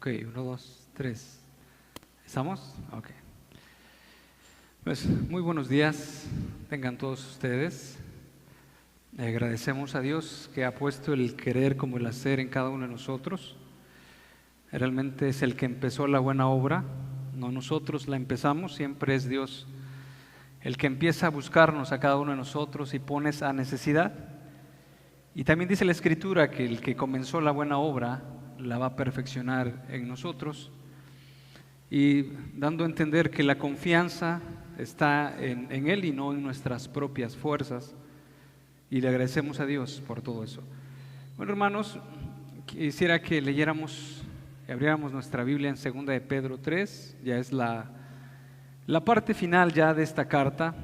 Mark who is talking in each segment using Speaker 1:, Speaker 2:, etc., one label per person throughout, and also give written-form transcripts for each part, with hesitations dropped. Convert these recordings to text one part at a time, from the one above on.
Speaker 1: Ok, uno, dos, tres. ¿Estamos? Ok. Pues muy buenos días, tengan todos ustedes. Agradecemos a Dios que ha puesto el querer como el hacer en cada uno de nosotros. Realmente es el que empezó la buena obra, no nosotros la empezamos, siempre es Dios el que empieza a buscarnos a cada uno de nosotros y pone esa necesidad. Y también dice la Escritura que el que comenzó la buena obra la va a perfeccionar en nosotros, y dando a entender que la confianza está en Él y no en nuestras propias fuerzas, y le agradecemos a Dios por todo eso. Bueno, hermanos, quisiera que leyéramos, abriéramos nuestra Biblia en 2 de Pedro 3, ya es la parte final ya de esta carta.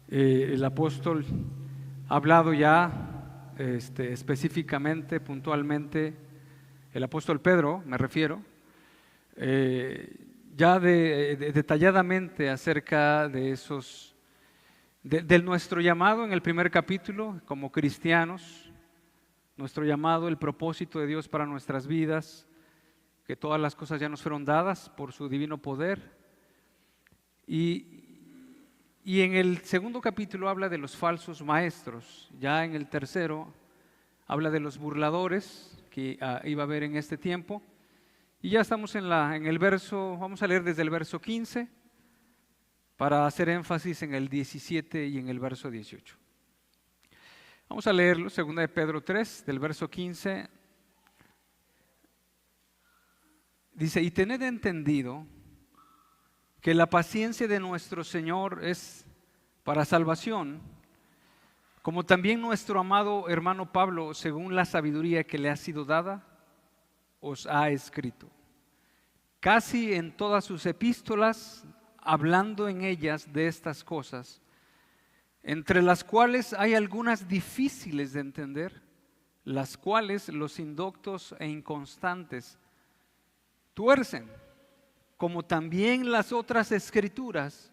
Speaker 1: El apóstol ha hablado ya específicamente, puntualmente, el apóstol Pedro, me refiero, ya detalladamente acerca de esos, de nuestro llamado en el primer capítulo como cristianos, nuestro llamado, el propósito de Dios para nuestras vidas, que todas las cosas ya nos fueron dadas por su divino poder. Y en el segundo capítulo habla de los falsos maestros, ya en el tercero habla de los burladores que iba a haber en este tiempo. Y ya estamos en el verso, vamos a leer desde el verso 15 para hacer énfasis en el 17 y en el verso 18. Vamos a leerlo, 2 de Pedro 3, del verso 15. Dice: y tened entendido que la paciencia de nuestro Señor es para salvación, como también nuestro amado hermano Pablo, según la sabiduría que le ha sido dada, os ha escrito. Casi en todas sus epístolas, hablando en ellas de estas cosas, entre las cuales hay algunas difíciles de entender, las cuales los indoctos e inconstantes tuercen, como también las otras escrituras,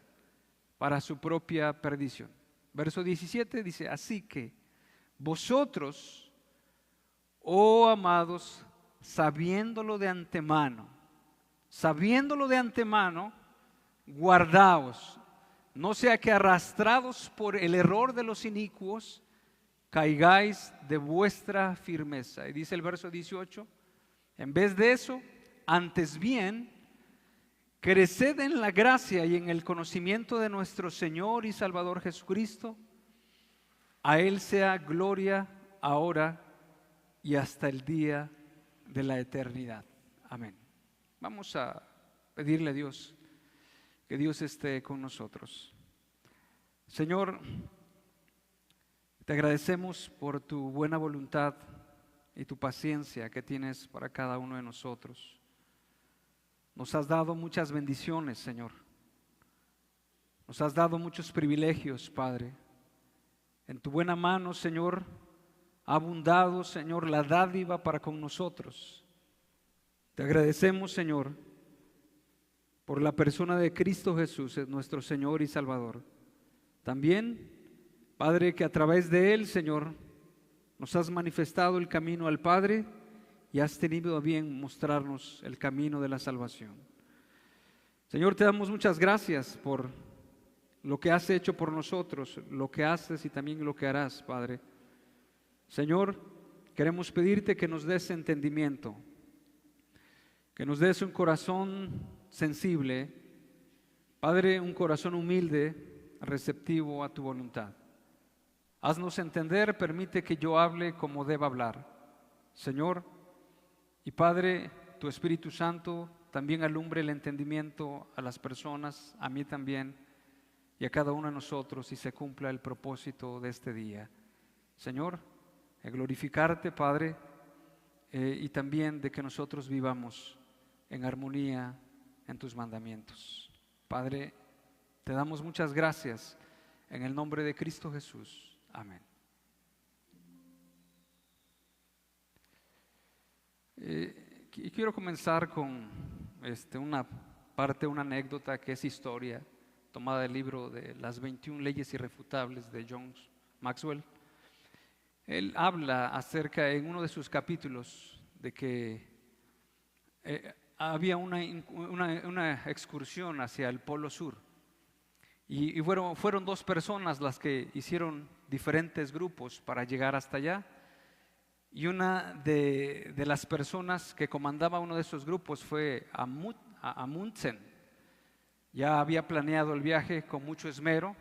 Speaker 1: para su propia perdición. Verso 17 dice: así que vosotros, oh amados, sabiéndolo de antemano, guardaos, no sea que arrastrados por el error de los inicuos, caigáis de vuestra firmeza. Y dice el verso 18, en vez de eso, antes bien, creced en la gracia y en el conocimiento de nuestro Señor y Salvador Jesucristo. A Él sea gloria ahora y hasta el día de la eternidad. Amén. Vamos a pedirle a Dios que Dios esté con nosotros. Señor, te agradecemos por tu buena voluntad y tu paciencia que tienes para cada uno de nosotros. Nos has dado muchas bendiciones, Señor. Nos has dado muchos privilegios, Padre. En tu buena mano, Señor, ha abundado, Señor, la dádiva para con nosotros. Te agradecemos, Señor, por la persona de Cristo Jesús, nuestro Señor y Salvador. También, Padre, que a través de Él, Señor, nos has manifestado el camino al Padre y has tenido a bien mostrarnos el camino de la salvación. Señor, te damos muchas gracias por lo que has hecho por nosotros, lo que haces y también lo que harás, Padre. Señor, queremos pedirte que nos des entendimiento, que nos des un corazón sensible, Padre, un corazón humilde, receptivo a tu voluntad. Haznos entender, permite que yo hable como deba hablar, Señor. Y Padre, tu Espíritu Santo también alumbre el entendimiento a las personas, a mí también, y a cada uno de nosotros, y se cumpla el propósito de este día. Señor, glorificarte, Padre, y también de que nosotros vivamos en armonía en tus mandamientos. Padre, te damos muchas gracias en el nombre de Cristo Jesús. Amén. Y quiero comenzar con una anécdota que es historia, tomada del libro de Las 21 leyes irrefutables de John Maxwell. Él habla acerca en uno de sus capítulos de que había una excursión hacia el Polo Sur. Y fueron 2 personas las que hicieron diferentes grupos para llegar hasta allá. Y una de las personas que comandaba uno de esos grupos fue Amundsen. Ya había planeado el viaje con mucho esmero.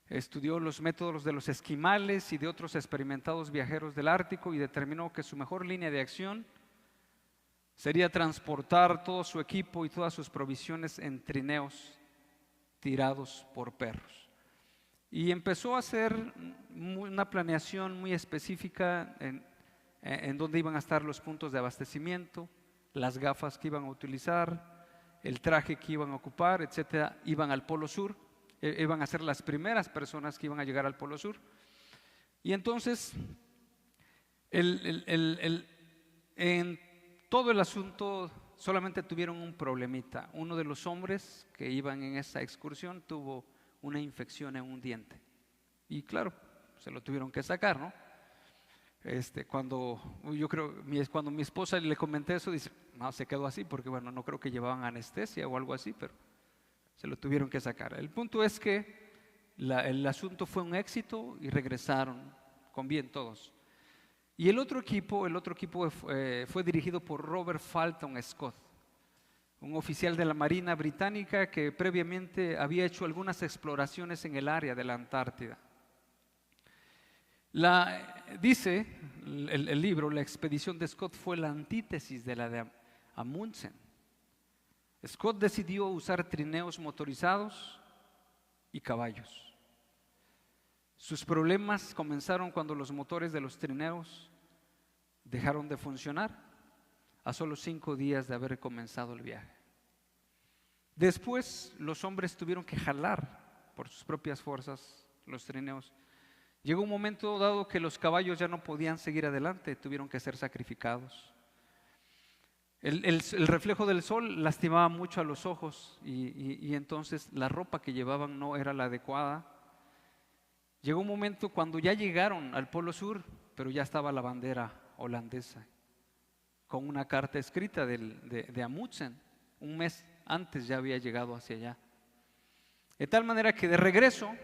Speaker 1: Estudió los métodos de los esquimales y de otros experimentados viajeros del Ártico y determinó que su mejor línea de acción sería transportar todo su equipo y todas sus provisiones en trineos tirados por perros. Y empezó a hacer una planeación muy específica en dónde iban a estar los puntos de abastecimiento, las gafas que iban a utilizar, el traje que iban a ocupar, etcétera. Iban al Polo Sur, iban a ser las primeras personas que iban a llegar al Polo Sur. Y entonces, en todo el asunto solamente tuvieron un problemita. Uno de los hombres que iban en esa excursión tuvo una infección en un diente. Y claro, se lo tuvieron que sacar, ¿no? Cuando mi esposa le comenté eso, dice, no, se quedó así porque bueno, no creo que llevaban anestesia o algo así, pero se lo tuvieron que sacar. El punto es que el asunto fue un éxito y regresaron con bien todos. Y el otro equipo fue dirigido por Robert Fulton Scott, un oficial de la Marina Británica que previamente había hecho algunas exploraciones en el área de la Antártida. Dice el libro, la expedición de Scott fue la antítesis de la de Amundsen. Scott decidió usar trineos motorizados y caballos. Sus problemas comenzaron cuando los motores de los trineos dejaron de funcionar a solo 5 días de haber comenzado el viaje. Después los hombres tuvieron que jalar por sus propias fuerzas los trineos. Llegó un momento dado que los caballos ya no podían seguir adelante, tuvieron que ser sacrificados. El reflejo del sol lastimaba mucho a los ojos y entonces la ropa que llevaban no era la adecuada. Llegó un momento cuando ya llegaron al Polo Sur, pero ya estaba la bandera holandesa con una carta escrita de Amundsen. Un mes antes ya había llegado hacia allá. De tal manera que de regreso,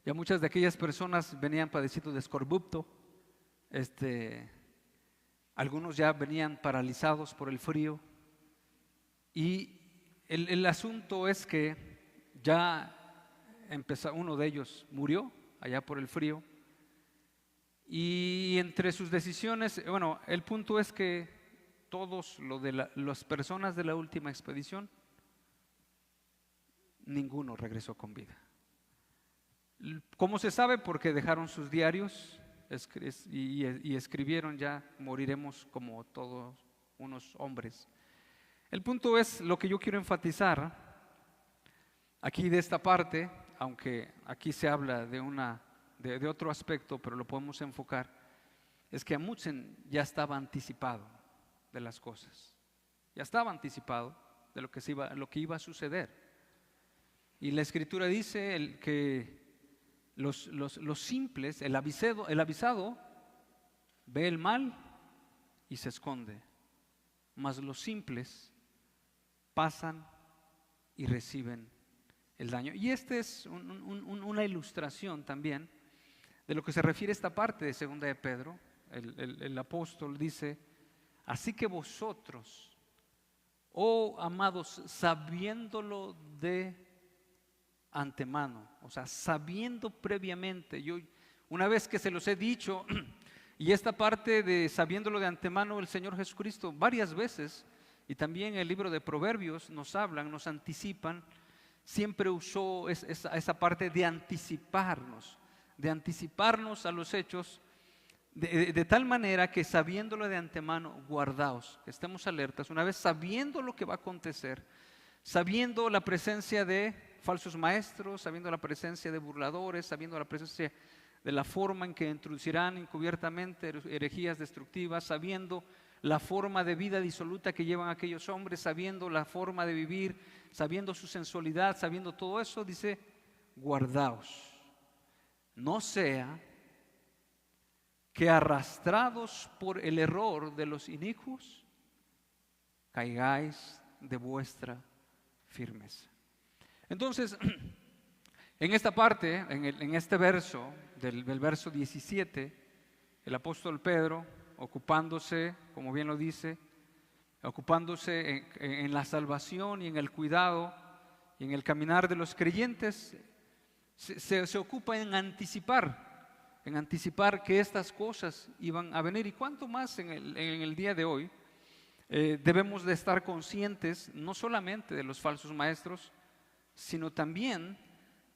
Speaker 1: ya muchas de aquellas personas venían padeciendo de escorbuto. Algunos ya venían paralizados por el frío. Y el asunto es que ya uno de ellos murió allá por el frío. Y entre sus decisiones, bueno, el punto es que todos las personas de la última expedición, ninguno regresó con vida. ¿Cómo se sabe? Porque dejaron sus diarios y escribieron ya, moriremos como todos unos hombres. El punto es, lo que yo quiero enfatizar aquí de esta parte, aunque aquí se habla de otro aspecto, pero lo podemos enfocar, es que Amundsen ya estaba anticipado de las cosas, ya estaba anticipado de lo que iba a suceder. Y la Escritura dice que los simples, el avisado ve el mal y se esconde, mas los simples pasan y reciben el daño. Y esta es una ilustración también de lo que se refiere a esta parte de 2 de Pedro. El apóstol dice, así que vosotros, oh amados, sabiéndolo de antemano, o sea, sabiendo previamente. Yo, una vez que se los he dicho, y esta parte de sabiéndolo de antemano, el Señor Jesucristo varias veces, y también el libro de Proverbios nos anticipan, siempre usó esa parte de anticiparnos a los hechos, de tal manera que sabiéndolo de antemano, guardaos, que estemos alertas, una vez sabiendo lo que va a acontecer, sabiendo la presencia de falsos maestros, sabiendo la presencia de burladores, sabiendo la presencia de la forma en que introducirán encubiertamente herejías destructivas, sabiendo la forma de vida disoluta que llevan aquellos hombres, sabiendo la forma de vivir, sabiendo su sensualidad, sabiendo todo eso, dice, guardaos, no sea que arrastrados por el error de los inicuos caigáis de vuestra firmeza. Entonces, en esta parte, en este verso, del verso 17, el apóstol Pedro, ocupándose, como bien lo dice, ocupándose en la salvación y en el cuidado y en el caminar de los creyentes, se ocupa en anticipar que estas cosas iban a venir. Y cuánto más en el día de hoy debemos de estar conscientes no solamente de los falsos maestros, sino también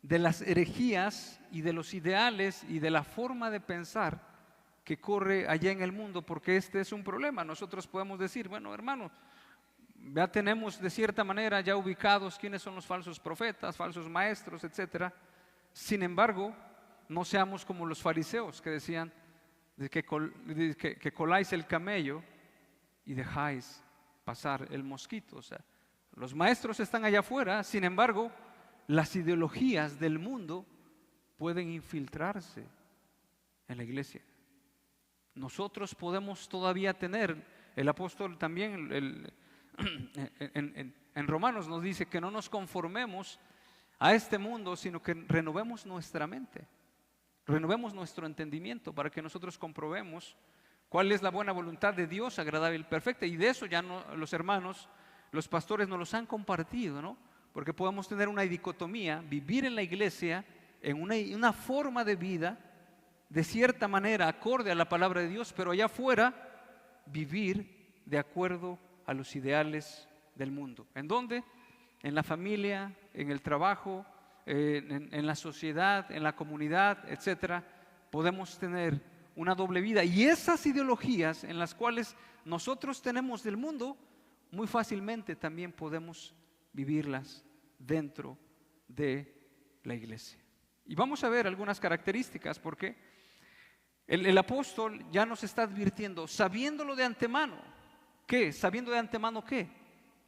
Speaker 1: de las herejías y de los ideales y de la forma de pensar que corre allá en el mundo, porque este es un problema. Nosotros podemos decir, bueno, hermano, ya tenemos de cierta manera ya ubicados quiénes son los falsos profetas, falsos maestros, etcétera. Sin embargo, no seamos como los fariseos que decían que coláis el camello y dejáis pasar el mosquito. O sea, los maestros están allá afuera, sin embargo, las ideologías del mundo pueden infiltrarse en la iglesia. Nosotros podemos todavía tener, el apóstol también en Romanos nos dice que no nos conformemos a este mundo, sino que renovemos nuestra mente, renovemos nuestro entendimiento para que nosotros comprobemos cuál es la buena voluntad de Dios, agradable y perfecta. Y de eso ya los hermanos, los pastores nos los han compartido, ¿no? Porque podemos tener una dicotomía, vivir en la iglesia en una forma de vida de cierta manera acorde a la palabra de Dios, pero allá afuera vivir de acuerdo a los ideales del mundo. ¿En dónde? En la familia, en el trabajo, en la sociedad, en la comunidad, etcétera. Podemos tener una doble vida, y esas ideologías en las cuales nosotros tenemos del mundo, muy fácilmente también podemos vivirlas dentro de la iglesia. Y vamos a ver algunas características, porque el apóstol ya nos está advirtiendo, sabiéndolo de antemano. ¿Qué? ¿Sabiendo de antemano qué?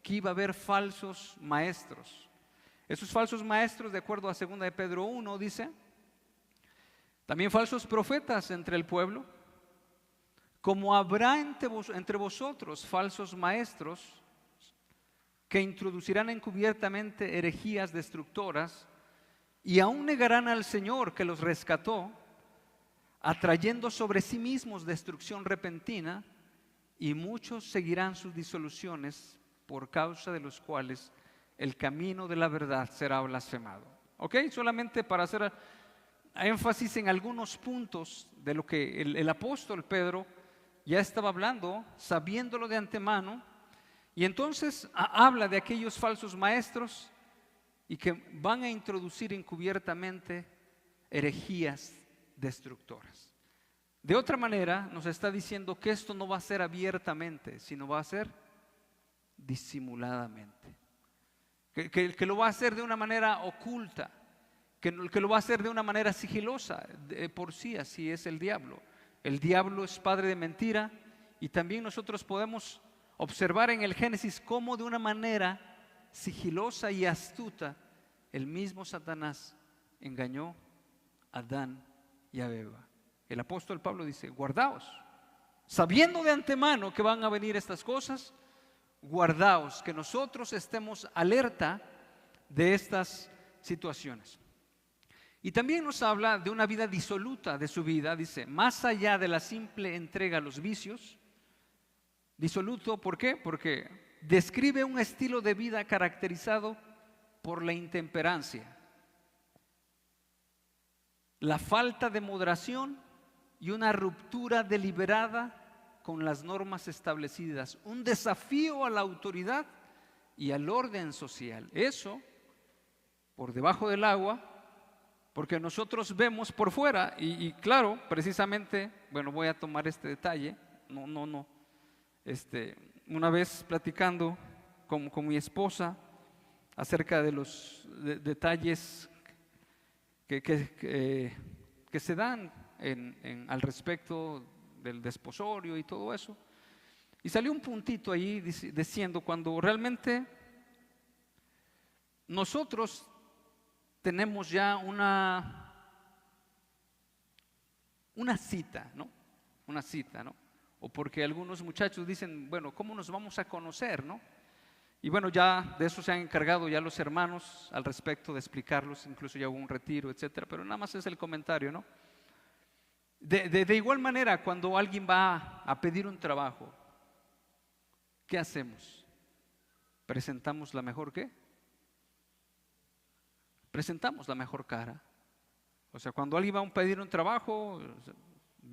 Speaker 1: Que iba a haber falsos maestros. Esos falsos maestros, de acuerdo a 2 de Pedro 1, dice, también falsos profetas entre el pueblo, como habrá entre vosotros falsos maestros que introducirán encubiertamente herejías destructoras y aún negarán al Señor que los rescató, atrayendo sobre sí mismos destrucción repentina, y muchos seguirán sus disoluciones, por causa de los cuales el camino de la verdad será blasfemado. ¿Ok? Solamente para hacer énfasis en algunos puntos de lo que el apóstol Pedro ya estaba hablando, sabiéndolo de antemano, y entonces habla de aquellos falsos maestros y que van a introducir encubiertamente herejías destructoras. De otra manera, nos está diciendo que esto no va a ser abiertamente, sino va a ser disimuladamente. Que lo va a hacer de una manera oculta, que lo va a hacer de una manera sigilosa. Por sí, así es el diablo. El diablo es padre de mentira, y también nosotros podemos observar en el Génesis cómo de una manera sigilosa y astuta el mismo Satanás engañó a Adán y a Eva. El apóstol Pablo dice, guardaos, sabiendo de antemano que van a venir estas cosas, guardaos, que nosotros estemos alerta de estas situaciones. Y también nos habla de una vida disoluta de su vida, dice, más allá de la simple entrega a los vicios. Disoluto, ¿por qué? Porque describe un estilo de vida caracterizado por la intemperancia, la falta de moderación y una ruptura deliberada con las normas establecidas, un desafío a la autoridad y al orden social. Eso por debajo del agua, porque nosotros vemos por fuera, y claro, precisamente, bueno, voy a tomar este detalle, una vez platicando con mi esposa acerca de los detalles que se dan al respecto del desposorio y todo eso, y salió un puntito ahí diciendo, cuando realmente nosotros tenemos ya una cita, ¿no? Una cita, ¿no? o porque algunos muchachos dicen, bueno, ¿cómo nos vamos a conocer, no? Y bueno, ya de eso se han encargado ya los hermanos al respecto de explicarlos, incluso ya hubo un retiro, etcétera, pero nada más es el comentario, ¿no? De igual manera, cuando alguien va a pedir un trabajo, ¿qué hacemos? ¿Presentamos la mejor qué? Presentamos la mejor cara. O sea, cuando alguien va a pedir un trabajo,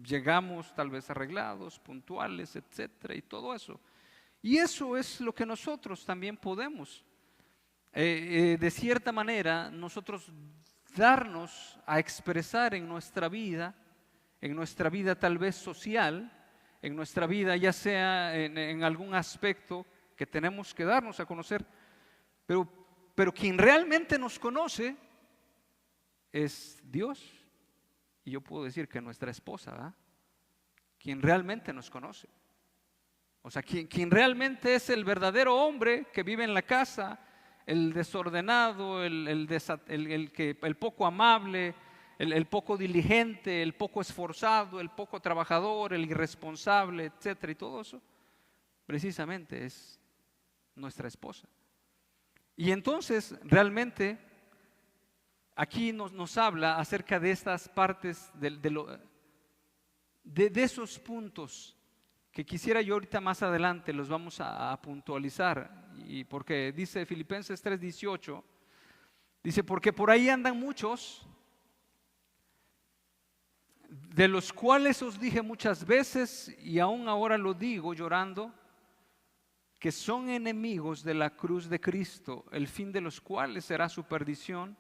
Speaker 1: llegamos tal vez arreglados, puntuales, etcétera, y todo eso. Y eso es lo que nosotros también podemos, de cierta manera, nosotros darnos a expresar en nuestra vida tal vez social, en nuestra vida ya sea en algún aspecto que tenemos que darnos a conocer, pero quien realmente nos conoce es Dios. Y yo puedo decir que nuestra esposa, ¿verdad? Quien realmente nos conoce. O sea, quien realmente es el verdadero hombre que vive en la casa, el desordenado, el poco amable, el poco diligente, el poco esforzado, el poco trabajador, el irresponsable, etcétera, y todo eso, precisamente es nuestra esposa. Y entonces, realmente, aquí nos habla acerca de estas partes, de esos puntos que quisiera yo ahorita más adelante los vamos a puntualizar, y porque dice Filipenses 3:18, dice, porque por ahí andan muchos, de los cuales os dije muchas veces, y aún ahora lo digo llorando, que son enemigos de la cruz de Cristo, el fin de los cuales será su perdición,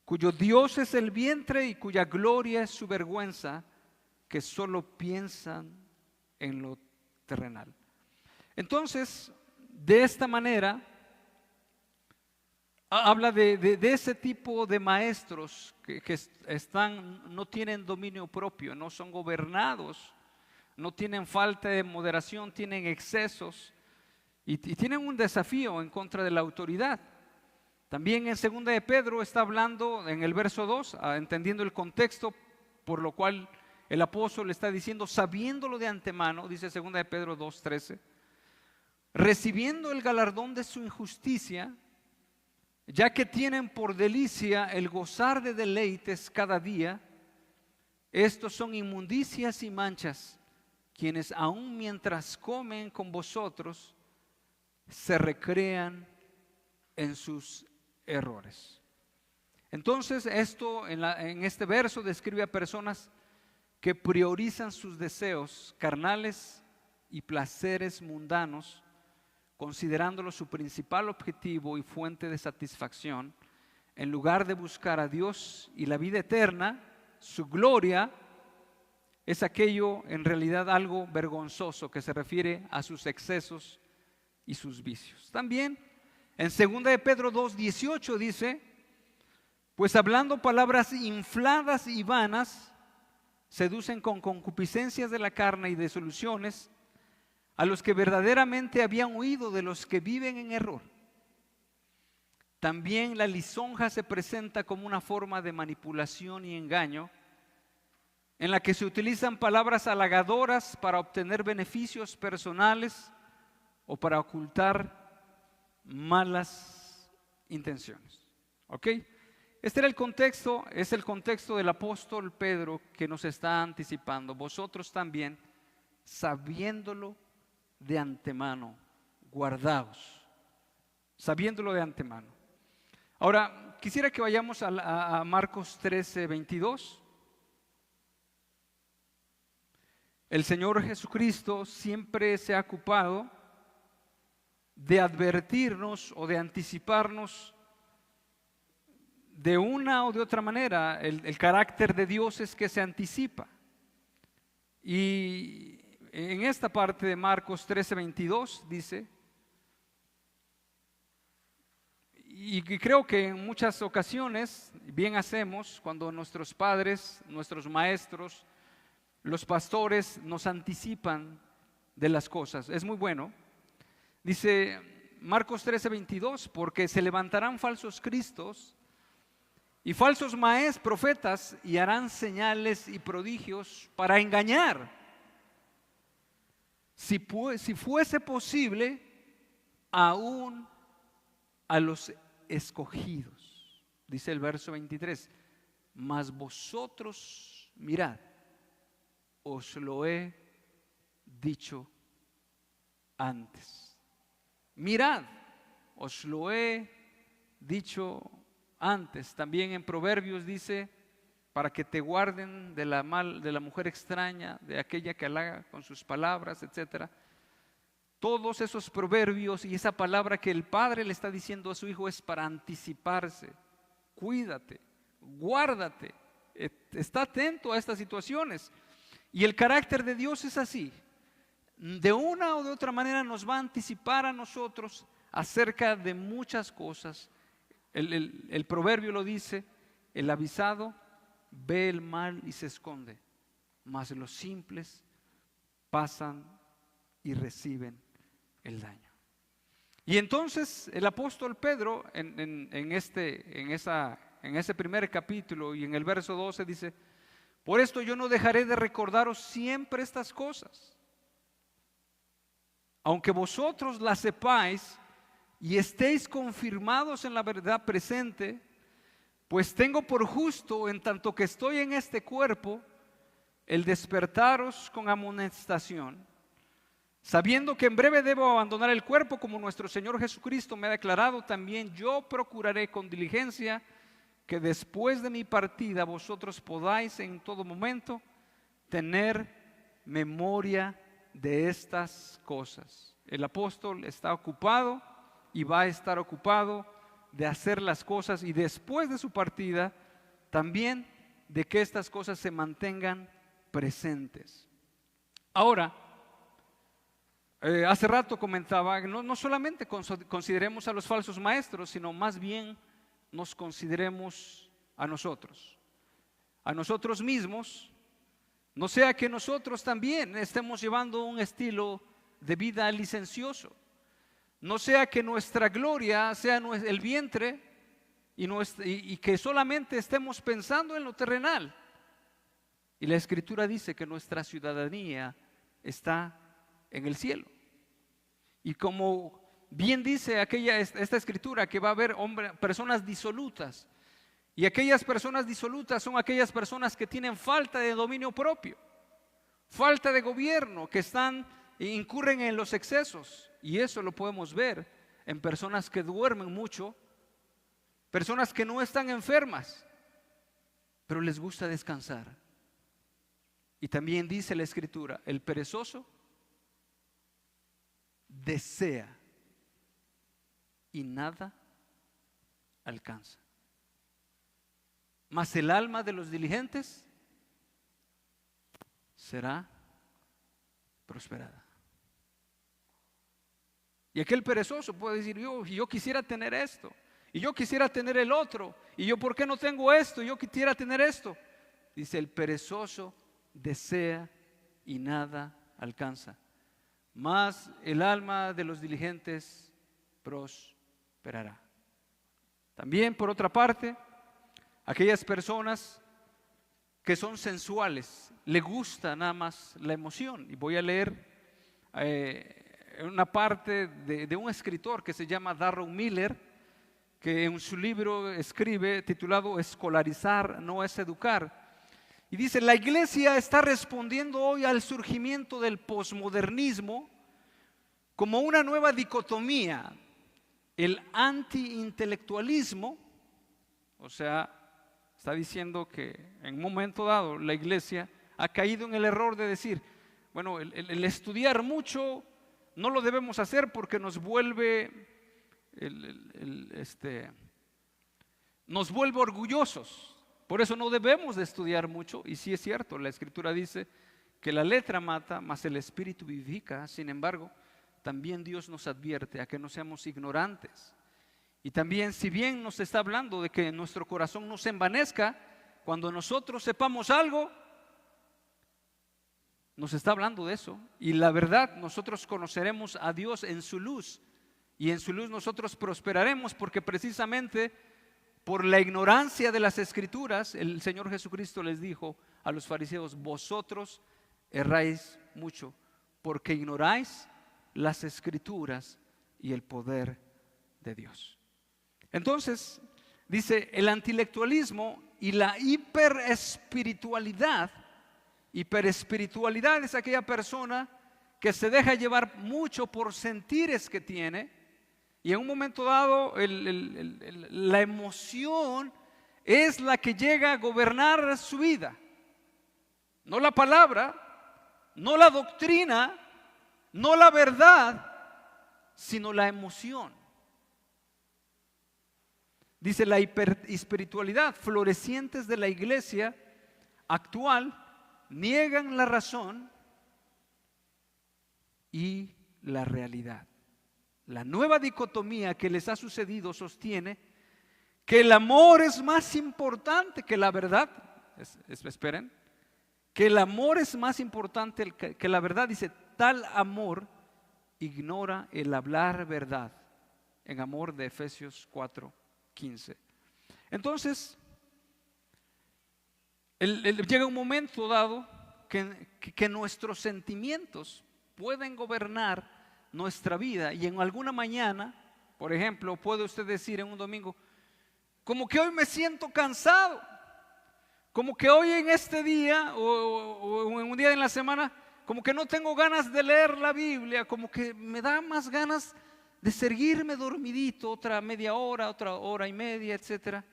Speaker 1: cuyo Dios es el vientre y cuya gloria es su vergüenza, que solo piensan en lo terrenal. Entonces, de esta manera, habla de ese tipo de maestros que no tienen dominio propio, no son gobernados, no tienen falta de moderación, tienen excesos y tienen un desafío en contra de la autoridad. También en 2 de Pedro está hablando en el verso 2, entendiendo el contexto por lo cual el apóstol está diciendo, sabiéndolo de antemano, dice 2 de Pedro 2:13, recibiendo el galardón de su injusticia, ya que tienen por delicia el gozar de deleites cada día, estos son inmundicias y manchas, quienes aun mientras comen con vosotros, se recrean en sus errores. Entonces, esto en este verso describe a personas que priorizan sus deseos carnales y placeres mundanos, considerándolo su principal objetivo y fuente de satisfacción, en lugar de buscar a Dios y la vida eterna. Su gloria es aquello, en realidad, algo vergonzoso que se refiere a sus excesos y sus vicios. También en 2 de Pedro 2:18 dice, pues hablando palabras infladas y vanas, seducen con concupiscencias de la carne y disoluciones a los que verdaderamente habían huido de los que viven en error. También la lisonja se presenta como una forma de manipulación y engaño, en la que se utilizan palabras halagadoras para obtener beneficios personales o para ocultar malas intenciones. ¿Ok? Este era el contexto, es el contexto del apóstol Pedro que nos está anticipando. Vosotros también, sabiéndolo de antemano, guardaos, sabiéndolo de antemano. Ahora, quisiera que vayamos a Marcos 13:22. El Señor Jesucristo siempre se ha ocupado de advertirnos o de anticiparnos de una o de otra manera. El carácter de Dios es que se anticipa. Y en esta parte de Marcos 13:22 dice, y creo que en muchas ocasiones bien hacemos cuando nuestros padres, nuestros maestros, los pastores nos anticipan de las cosas. Es muy bueno. Dice Marcos 13:22, porque se levantarán falsos cristos y falsos profetas, y harán señales y prodigios para engañar, si fuese posible, aún a los escogidos. Dice el verso 23, mas vosotros mirad, os lo he dicho antes. Mirad, os lo he dicho antes. También en Proverbios dice, para que te guarden de la mujer extraña, de aquella que halaga con sus palabras, etcétera. Todos esos proverbios y esa palabra que el padre le está diciendo a su hijo es para anticiparse. Cuídate, guárdate, está atento a estas situaciones. Y el carácter de Dios es así. De una o de otra manera nos va a anticipar a nosotros acerca de muchas cosas. El proverbio lo dice, el avisado ve el mal y se esconde, mas los simples pasan y reciben el daño. Y entonces el apóstol Pedro en ese primer capítulo y en el verso 12 dice, por esto yo no dejaré de recordaros siempre estas cosas, aunque vosotros las sepáis y estéis confirmados en la verdad presente, pues tengo por justo, en tanto que estoy en este cuerpo, el despertaros con amonestación, sabiendo que en breve debo abandonar el cuerpo, como nuestro Señor Jesucristo me ha declarado, también yo procuraré con diligencia que después de mi partida vosotros podáis en todo momento tener memoria de estas cosas. El apóstol está ocupado y va a estar ocupado de hacer las cosas, y después de su partida también de que estas cosas se mantengan presentes. Ahora, hace rato comentaba, no solamente consideremos a los falsos maestros, sino más bien nos consideremos a nosotros mismos, no sea que nosotros también estemos llevando un estilo de vida licencioso. No sea que nuestra gloria sea el vientre y que solamente estemos pensando en lo terrenal. Y la Escritura dice que nuestra ciudadanía está en el cielo. Y como bien dice esta Escritura, que va a haber personas disolutas. Y aquellas personas disolutas son aquellas personas que tienen falta de dominio propio, falta de gobierno, que incurren en los excesos. Y eso lo podemos ver en personas que duermen mucho, personas que no están enfermas, pero les gusta descansar. Y también dice la Escritura, el perezoso desea y nada alcanza, mas el alma de los diligentes será prosperada. Y aquel perezoso puede decir, yo quisiera tener esto, y yo quisiera tener el otro, y yo ¿por qué no tengo esto? Yo quisiera tener esto. Dice, el perezoso desea y nada alcanza, mas el alma de los diligentes prosperará. También, por otra parte, aquellas personas que son sensuales, le gusta nada más la emoción. Y voy a leer una parte de un escritor que se llama Darren Miller, que en su libro escribe titulado Escolarizar no es educar. Y dice, la iglesia está respondiendo hoy al surgimiento del posmodernismo como una nueva dicotomía, el antiintelectualismo, o sea, está diciendo que en un momento dado la iglesia ha caído en el error de decir, bueno, el estudiar mucho no lo debemos hacer porque nos vuelve orgullosos. Por eso no debemos de estudiar mucho. Y sí es cierto, la Escritura dice que la letra mata, mas el espíritu vivifica. Sin embargo, también Dios nos advierte a que no seamos ignorantes. Y también, si bien nos está hablando de que nuestro corazón no se envanezca, cuando nosotros sepamos algo, nos está hablando de eso. Y la verdad, nosotros conoceremos a Dios en su luz. Y en su luz nosotros prosperaremos, porque precisamente por la ignorancia de las Escrituras, el Señor Jesucristo les dijo a los fariseos, vosotros erráis mucho, porque ignoráis las Escrituras y el poder de Dios. Entonces, dice, el antiintelectualismo y la hiperespiritualidad. Hiperespiritualidad es aquella persona que se deja llevar mucho por sentires que tiene, y en un momento dado la emoción es la que llega a gobernar su vida. No la palabra, no la doctrina, no la verdad, sino la emoción. Dice la hiperespiritualidad, florecientes de la iglesia actual, niegan la razón y la realidad. La nueva dicotomía que les ha sucedido sostiene que el amor es más importante que la verdad. Esperen, que el amor es más importante que la verdad. Dice, tal amor ignora el hablar verdad, en amor de Efesios 4:15. Entonces, llega un momento dado que nuestros sentimientos pueden gobernar nuestra vida, y en alguna mañana, por ejemplo, puede usted decir en un domingo, como que hoy me siento cansado, como que hoy en este día o en un día en la semana, como que no tengo ganas de leer la Biblia, como que me da más ganas de seguirme dormidito otra media hora, otra hora y media, etcétera.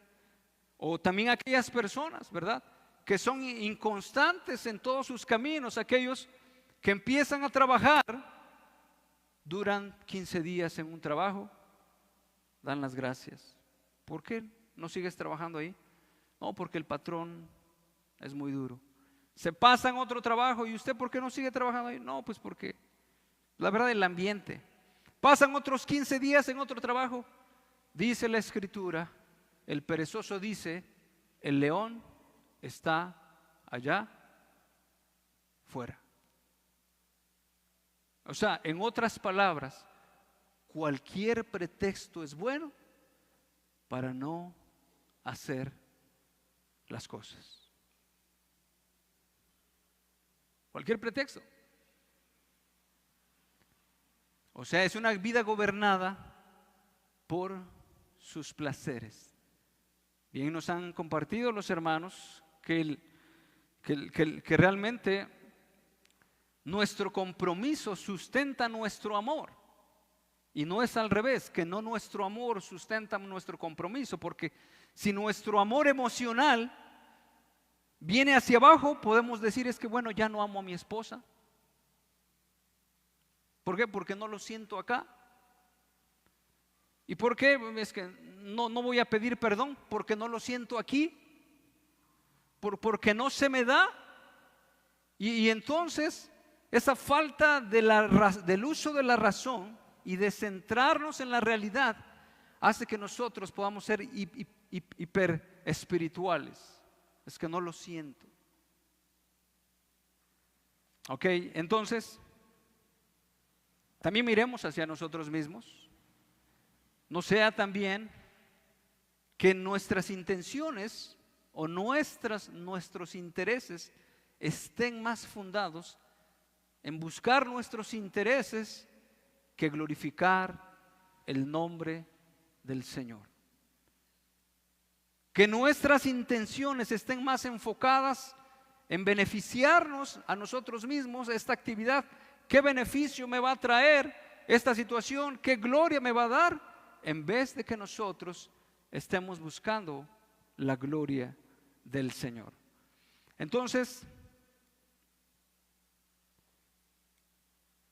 Speaker 1: O también aquellas personas, ¿verdad?, que son inconstantes en todos sus caminos, aquellos que empiezan a trabajar, duran 15 días en un trabajo, dan las gracias. ¿Por qué no sigues trabajando ahí? No, porque el patrón es muy duro. Se pasan a otro trabajo, ¿y usted por qué no sigue trabajando ahí? No, pues porque la verdad, el ambiente. Pasan otros 15 días en otro trabajo. Dice la Escritura, el perezoso dice, el león está allá fuera. O sea, en otras palabras, cualquier pretexto es bueno para no hacer las cosas. Cualquier pretexto. O sea, es una vida gobernada por sus placeres. Bien nos han compartido los hermanos que realmente nuestro compromiso sustenta nuestro amor. Y no es al revés, que no nuestro amor sustenta nuestro compromiso, porque si nuestro amor emocional viene hacia abajo, podemos decir es que bueno, ya no amo a mi esposa. ¿Por qué? Porque no lo siento acá. ¿Y por qué? Es que no voy a pedir perdón porque no lo siento aquí, porque no se me da. Y entonces esa falta del uso de la razón y de centrarnos en la realidad hace que nosotros podamos ser hiper espirituales. Es que no lo siento. Ok, entonces también miremos hacia nosotros mismos. No sea también que nuestras intenciones o nuestros intereses estén más fundados en buscar nuestros intereses que glorificar el nombre del Señor. Que nuestras intenciones estén más enfocadas en beneficiarnos a nosotros mismos esta actividad. ¿Qué beneficio me va a traer esta situación? ¿Qué gloria me va a dar? En vez de que nosotros estemos buscando la gloria del Señor. Entonces,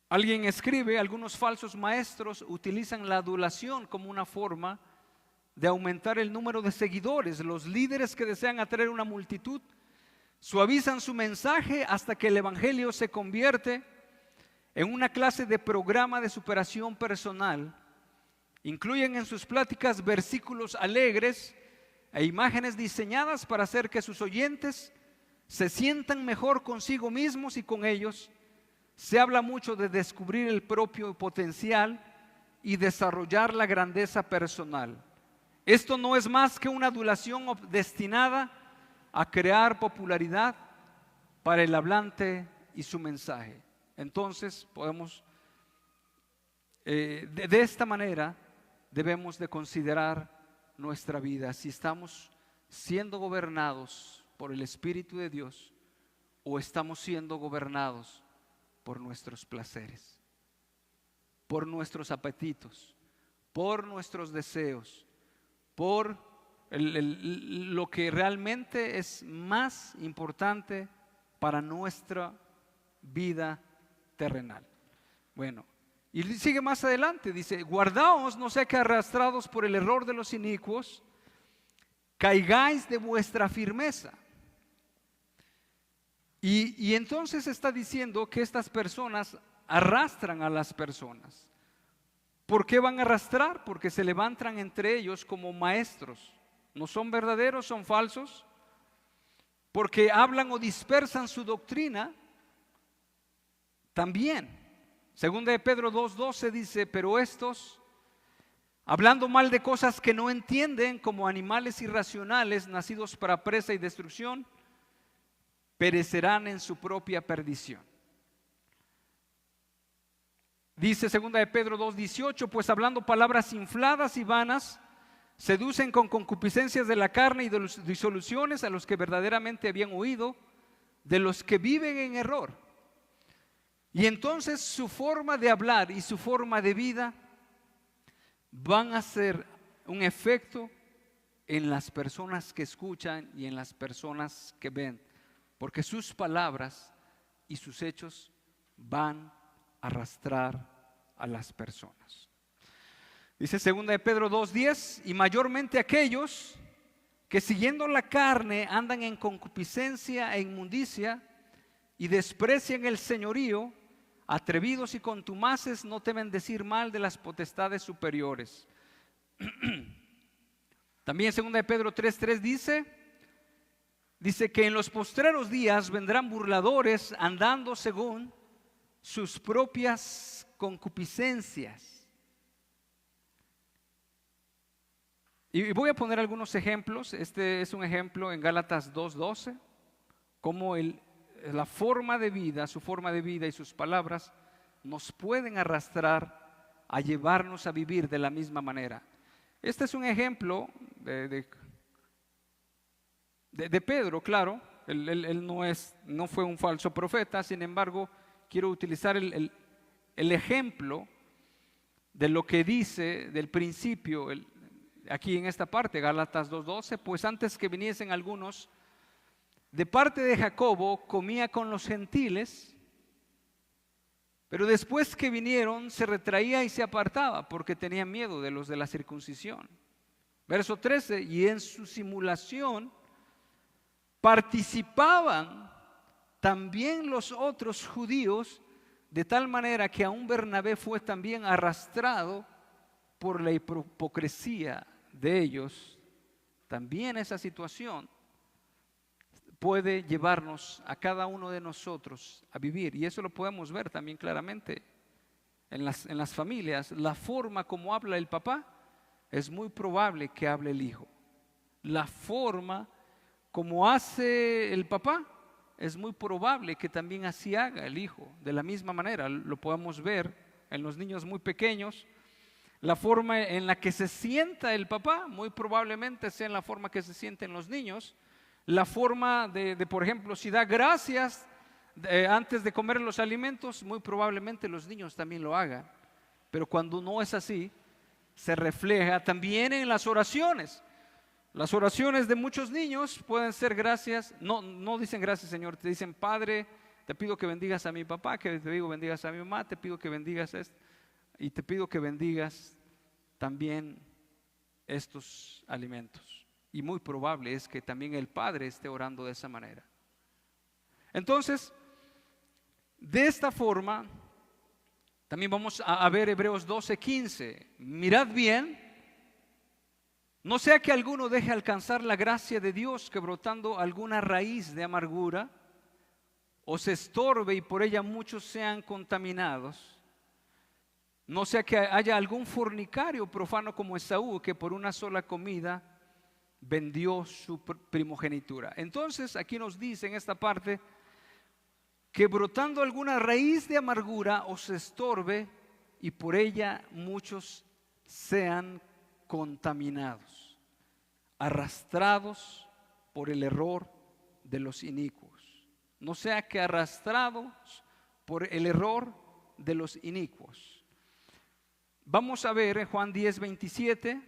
Speaker 1: alguien escribe, algunos falsos maestros utilizan la adulación como una forma de aumentar el número de seguidores. Los líderes que desean atraer una multitud suavizan su mensaje hasta que el evangelio se convierte en una clase de programa de superación personal. Incluyen en sus pláticas versículos alegres e imágenes diseñadas para hacer que sus oyentes se sientan mejor consigo mismos y con ellos. Se habla mucho de descubrir el propio potencial y desarrollar la grandeza personal. Esto no es más que una adulación destinada a crear popularidad para el hablante y su mensaje. Entonces podemos, de esta manera debemos de considerar nuestra vida, si estamos siendo gobernados por el Espíritu de Dios o estamos siendo gobernados por nuestros placeres, por nuestros apetitos, por nuestros deseos, por lo que realmente es más importante para nuestra vida terrenal. Bueno, y sigue más adelante, dice: guardaos, no sea que arrastrados por el error de los inicuos, caigáis de vuestra firmeza. Y entonces está diciendo que estas personas arrastran a las personas. ¿Por qué van a arrastrar? Porque se levantan entre ellos como maestros. No son verdaderos, son falsos. Porque hablan o dispersan su doctrina. También. Segunda de Pedro 2:12 dice: pero estos, hablando mal de cosas que no entienden, como animales irracionales nacidos para presa y destrucción, perecerán en su propia perdición. Dice segunda de Pedro 2:18: pues hablando palabras infladas y vanas, seducen con concupiscencias de la carne y de las disoluciones a los que verdaderamente habían huido, de los que viven en error. Y entonces su forma de hablar y su forma de vida van a hacer un efecto en las personas que escuchan y en las personas que ven, porque sus palabras y sus hechos van a arrastrar a las personas. Dice segunda de Pedro 2:10: y mayormente aquellos que siguiendo la carne andan en concupiscencia e inmundicia y desprecian el señorío, atrevidos y contumaces, no temen decir mal de las potestades superiores. También segunda de Pedro 3:3 dice que en los postreros días vendrán burladores andando según sus propias concupiscencias. Y voy a poner algunos ejemplos. Este es un ejemplo en Gálatas 2:12, cómo la forma de vida, su forma de vida y sus palabras nos pueden arrastrar a llevarnos a vivir de la misma manera. Este es un ejemplo de Pedro, claro. Él no fue un falso profeta. Sin embargo, quiero utilizar el ejemplo de lo que dice del principio aquí en esta parte, Gálatas 2:12: pues antes que viniesen algunos de parte de Jacobo, comía con los gentiles, pero después que vinieron se retraía y se apartaba porque tenía miedo de los de la circuncisión. Verso 13: y en su simulación participaban también los otros judíos, de tal manera que aún Bernabé fue también arrastrado por la hipocresía de ellos. También esa situación puede llevarnos a cada uno de nosotros a vivir, y eso lo podemos ver también claramente en las familias. La forma como habla el papá es muy probable que hable el hijo. La forma como hace el papá es muy probable que también así haga el hijo. De la misma manera lo podemos ver en los niños muy pequeños. La forma en la que se sienta el papá muy probablemente sea en la forma que se sienten los niños. La forma de por ejemplo, si da gracias antes de comer los alimentos, muy probablemente los niños también lo hagan. Pero cuando no es así, se refleja también en las oraciones. Las oraciones de muchos niños pueden ser gracias, no dicen gracias Señor, te dicen: Padre, te pido que bendigas a mi papá, que te digo bendigas a mi mamá, te pido que bendigas esto, y te pido que bendigas también estos alimentos. Y muy probable es que también el padre esté orando de esa manera. Entonces, de esta forma, también vamos a ver Hebreos 12:15. Mirad bien, no sea que alguno deje alcanzar la gracia de Dios, que brotando alguna raíz de amargura os estorbe y por ella muchos sean contaminados. No sea que haya algún fornicario profano como Esaú, que por una sola comida vendió su primogenitura. Entonces aquí nos dice en esta parte que brotando alguna raíz de amargura os estorbe y por ella muchos sean contaminados, arrastrados por el error de los inicuos. No sea que arrastrados por el error de los inicuos. Vamos a ver en Juan 10:27.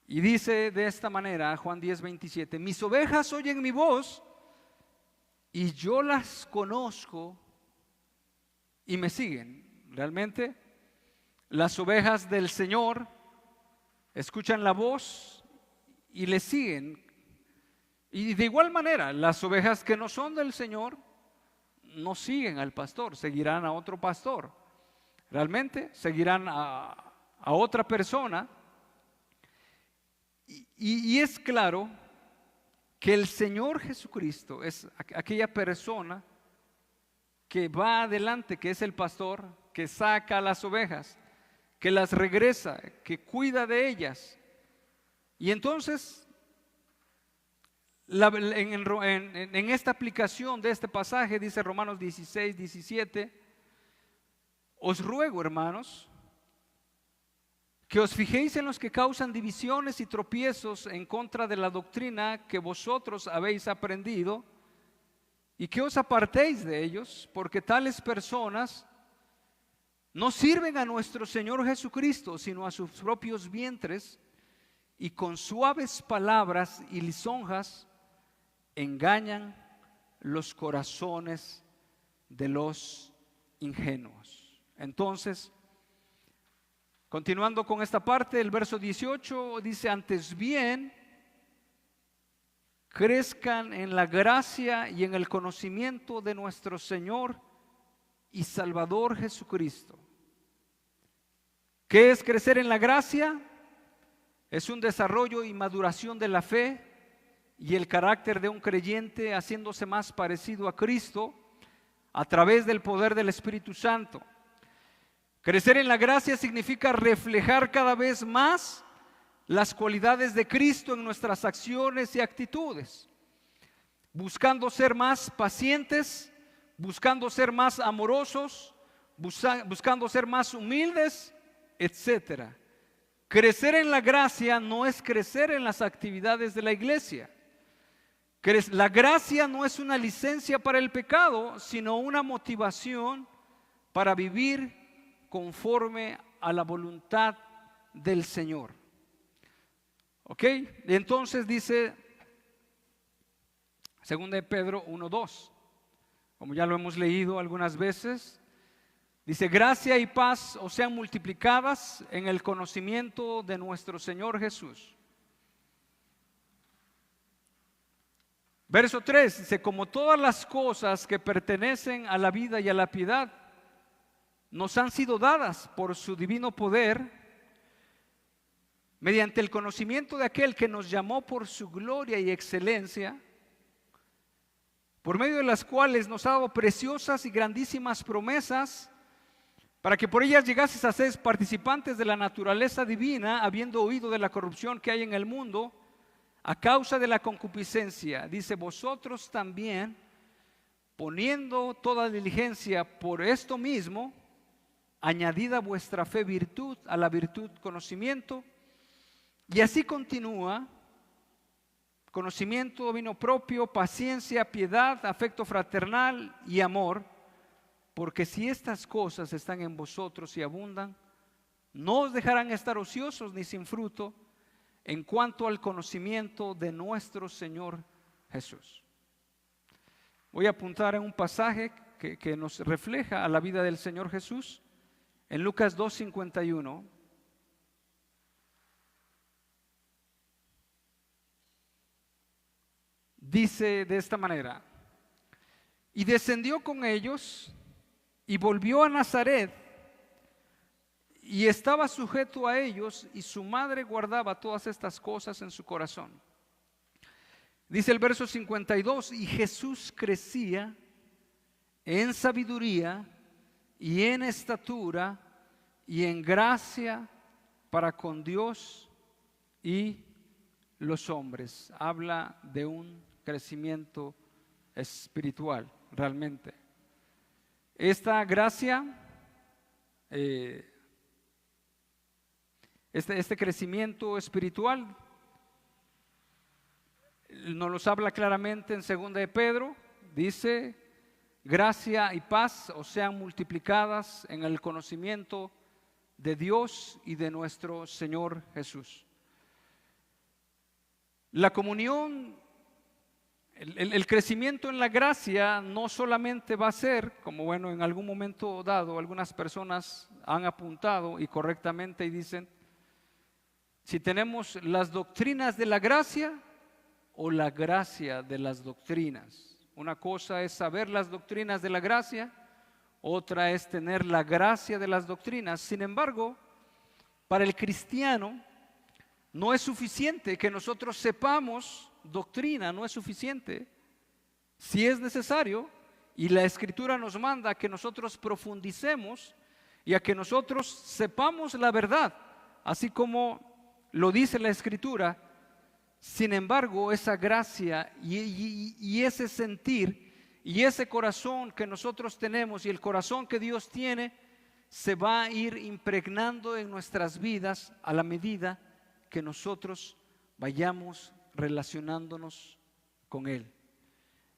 Speaker 1: Y dice de esta manera, Juan 10:27, mis ovejas oyen mi voz y yo las conozco y me siguen. Realmente, las ovejas del Señor escuchan la voz y le siguen. Y de igual manera, las ovejas que no son del Señor no siguen al pastor, seguirán a otro pastor. Realmente, seguirán a otra persona. Y es claro que el Señor Jesucristo es aquella persona que va adelante, que es el pastor, que saca a las ovejas, que las regresa, que cuida de ellas. Y entonces, en esta aplicación de este pasaje, dice Romanos 16:17, os ruego, hermanos, que os fijéis en los que causan divisiones y tropiezos en contra de la doctrina que vosotros habéis aprendido, y que os apartéis de ellos, porque tales personas no sirven a nuestro Señor Jesucristo, sino a sus propios vientres, y con suaves palabras y lisonjas engañan los corazones de los ingenuos. Entonces, continuando con esta parte, el verso 18 dice, antes bien, crezcan en la gracia y en el conocimiento de nuestro Señor y Salvador Jesucristo. ¿Qué es crecer en la gracia? Es un desarrollo y maduración de la fe y el carácter de un creyente haciéndose más parecido a Cristo a través del poder del Espíritu Santo. Crecer en la gracia significa reflejar cada vez más las cualidades de Cristo en nuestras acciones y actitudes, buscando ser más pacientes, buscando ser más amorosos, buscando ser más humildes, etc. Crecer en la gracia no es crecer en las actividades de la iglesia. La gracia no es una licencia para el pecado, sino una motivación para vivir conforme a la voluntad del Señor. ¿Ok? Y entonces dice 2 de Pedro 1:2, como ya lo hemos leído algunas veces, dice, gracia y paz os sean multiplicadas en el conocimiento de nuestro Señor Jesús. Verso 3 dice, como todas las cosas que pertenecen a la vida y a la piedad nos han sido dadas por su divino poder, mediante el conocimiento de aquel que nos llamó por su gloria y excelencia, por medio de las cuales nos ha dado preciosas y grandísimas promesas, para que por ellas llegases a ser participantes de la naturaleza divina, habiendo oído de la corrupción que hay en el mundo, a causa de la concupiscencia. Dice, vosotros también, poniendo toda diligencia por esto mismo, añadida a vuestra fe virtud, a la virtud conocimiento, y así continúa, conocimiento, dominio propio, paciencia, piedad, afecto fraternal y amor, porque si estas cosas están en vosotros y abundan, no os dejarán estar ociosos ni sin fruto en cuanto al conocimiento de nuestro Señor Jesús. Voy a apuntar en un pasaje que nos refleja a la vida del Señor Jesús. En Lucas 2:51, dice de esta manera, y descendió con ellos y volvió a Nazaret y estaba sujeto a ellos y su madre guardaba todas estas cosas en su corazón. Dice el verso 52, y Jesús crecía en sabiduría y en estatura y en gracia para con Dios y los hombres. Habla de un crecimiento espiritual, realmente. Esta gracia, este crecimiento espiritual nos los habla claramente en 2 de Pedro. Dice: gracia y paz os sean multiplicadas en el conocimiento de Dios y de nuestro Señor Jesús. La comunión, el crecimiento en la gracia no solamente va a ser, como bueno, en algún momento dado algunas personas han apuntado y correctamente y dicen, si tenemos las doctrinas de la gracia o la gracia de las doctrinas. Una cosa es saber las doctrinas de la gracia, otra es tener la gracia de las doctrinas. Sin embargo, para el cristiano no es suficiente que nosotros sepamos doctrina, no es suficiente. Si es necesario, y la Escritura nos manda a que nosotros profundicemos y a que nosotros sepamos la verdad, así como lo dice la Escritura. Sin embargo, esa gracia y ese sentir y ese corazón que nosotros tenemos y el corazón que Dios tiene se va a ir impregnando en nuestras vidas a la medida que nosotros vayamos relacionándonos con Él.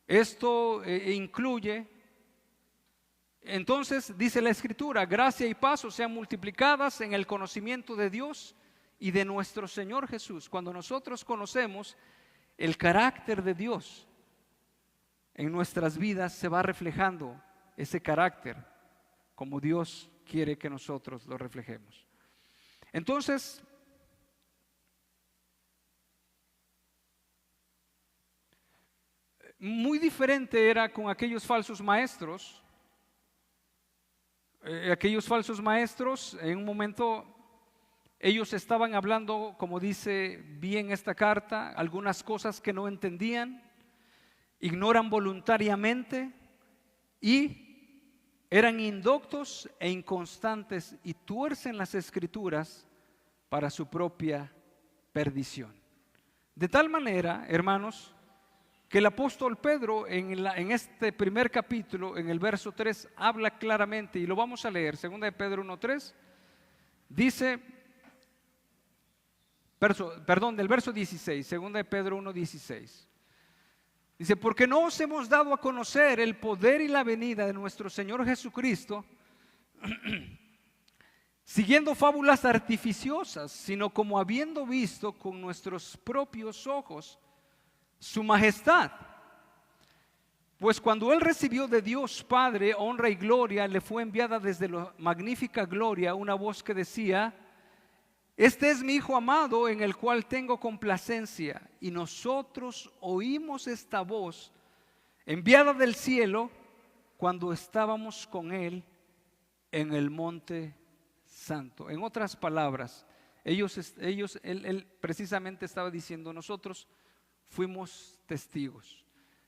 Speaker 1: Esto incluye, entonces dice la Escritura, gracia y paz os sean multiplicadas en el conocimiento de Dios y de nuestro Señor Jesús. Cuando nosotros conocemos el carácter de Dios, en nuestras vidas se va reflejando ese carácter como Dios quiere que nosotros lo reflejemos. Entonces, muy diferente era con aquellos falsos maestros. Aquellos falsos maestros, en un momento, ellos estaban hablando, como dice bien esta carta, algunas cosas que no entendían, ignoran voluntariamente y eran indoctos e inconstantes y tuercen las Escrituras para su propia perdición. De tal manera, hermanos, que el apóstol Pedro en este primer capítulo, en el verso 3, habla claramente, y lo vamos a leer, 2 de Pedro 1:3, dice, del verso 16, 2 de Pedro 1:16, dice, porque no os hemos dado a conocer el poder y la venida de nuestro Señor Jesucristo, siguiendo fábulas artificiosas, sino como habiendo visto con nuestros propios ojos su majestad. Pues cuando Él recibió de Dios Padre honra y gloria, le fue enviada desde la magnífica gloria una voz que decía, este es mi Hijo amado en el cual tengo complacencia. Y nosotros oímos esta voz enviada del cielo cuando estábamos con Él en el monte santo. En otras palabras, él precisamente estaba diciendo, nosotros fuimos testigos,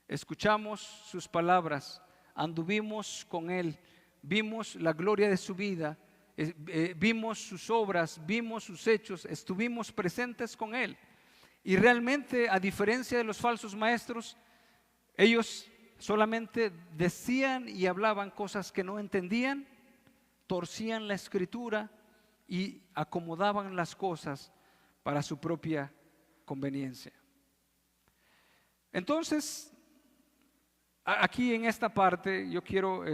Speaker 1: escuchamos sus palabras, anduvimos con Él, vimos la gloria de su vida, vimos sus obras, vimos sus hechos, estuvimos presentes con Él. Y realmente, a diferencia de los falsos maestros, ellos solamente decían y hablaban cosas que no entendían, torcían la Escritura y acomodaban las cosas para su propia conveniencia. Entonces, aquí en esta parte yo quiero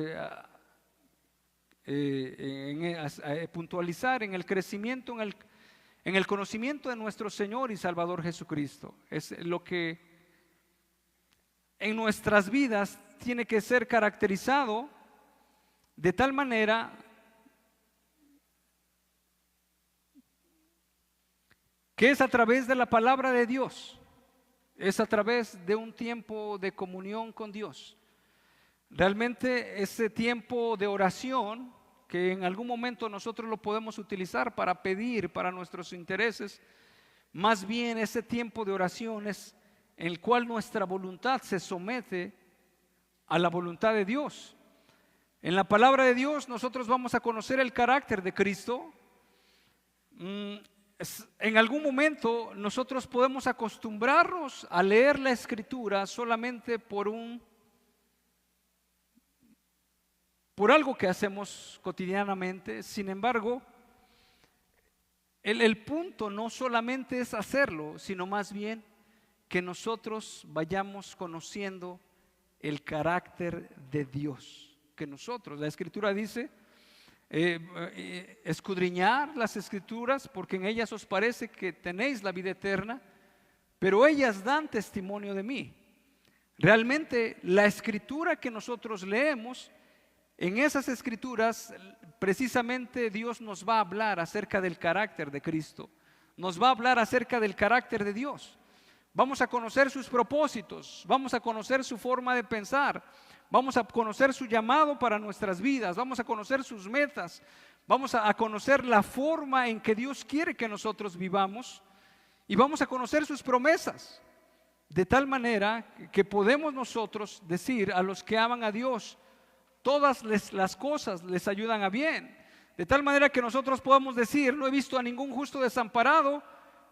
Speaker 1: puntualizar en el crecimiento, en el conocimiento de nuestro Señor y Salvador Jesucristo. Es lo que en nuestras vidas tiene que ser caracterizado de tal manera que es a través de la palabra de Dios. Es a través de un tiempo de comunión con Dios. Realmente ese tiempo de oración, que en algún momento nosotros lo podemos utilizar para pedir para nuestros intereses, más bien ese tiempo de oración es en el cual nuestra voluntad se somete a la voluntad de Dios. En la palabra de Dios nosotros vamos a conocer el carácter de Cristo. En algún momento nosotros podemos acostumbrarnos a leer la Escritura solamente por algo que hacemos cotidianamente. Sin embargo, el punto no solamente es hacerlo, sino más bien que nosotros vayamos conociendo el carácter de Dios. Que nosotros, la Escritura dice, escudriñar las Escrituras, porque en ellas os parece que tenéis la vida eterna, pero ellas dan testimonio de mí. Realmente la Escritura que nosotros leemos, en esas Escrituras precisamente Dios nos va a hablar acerca del carácter de Cristo, nos va a hablar acerca del carácter de Dios. Vamos a conocer sus propósitos, vamos a conocer su forma de pensar, vamos a conocer su llamado para nuestras vidas, vamos a conocer sus metas, vamos a conocer la forma en que Dios quiere que nosotros vivamos y vamos a conocer sus promesas. De tal manera que podemos nosotros decir a los que aman a Dios, todas las cosas les ayudan a bien. De tal manera que nosotros podamos decir, no he visto a ningún justo desamparado,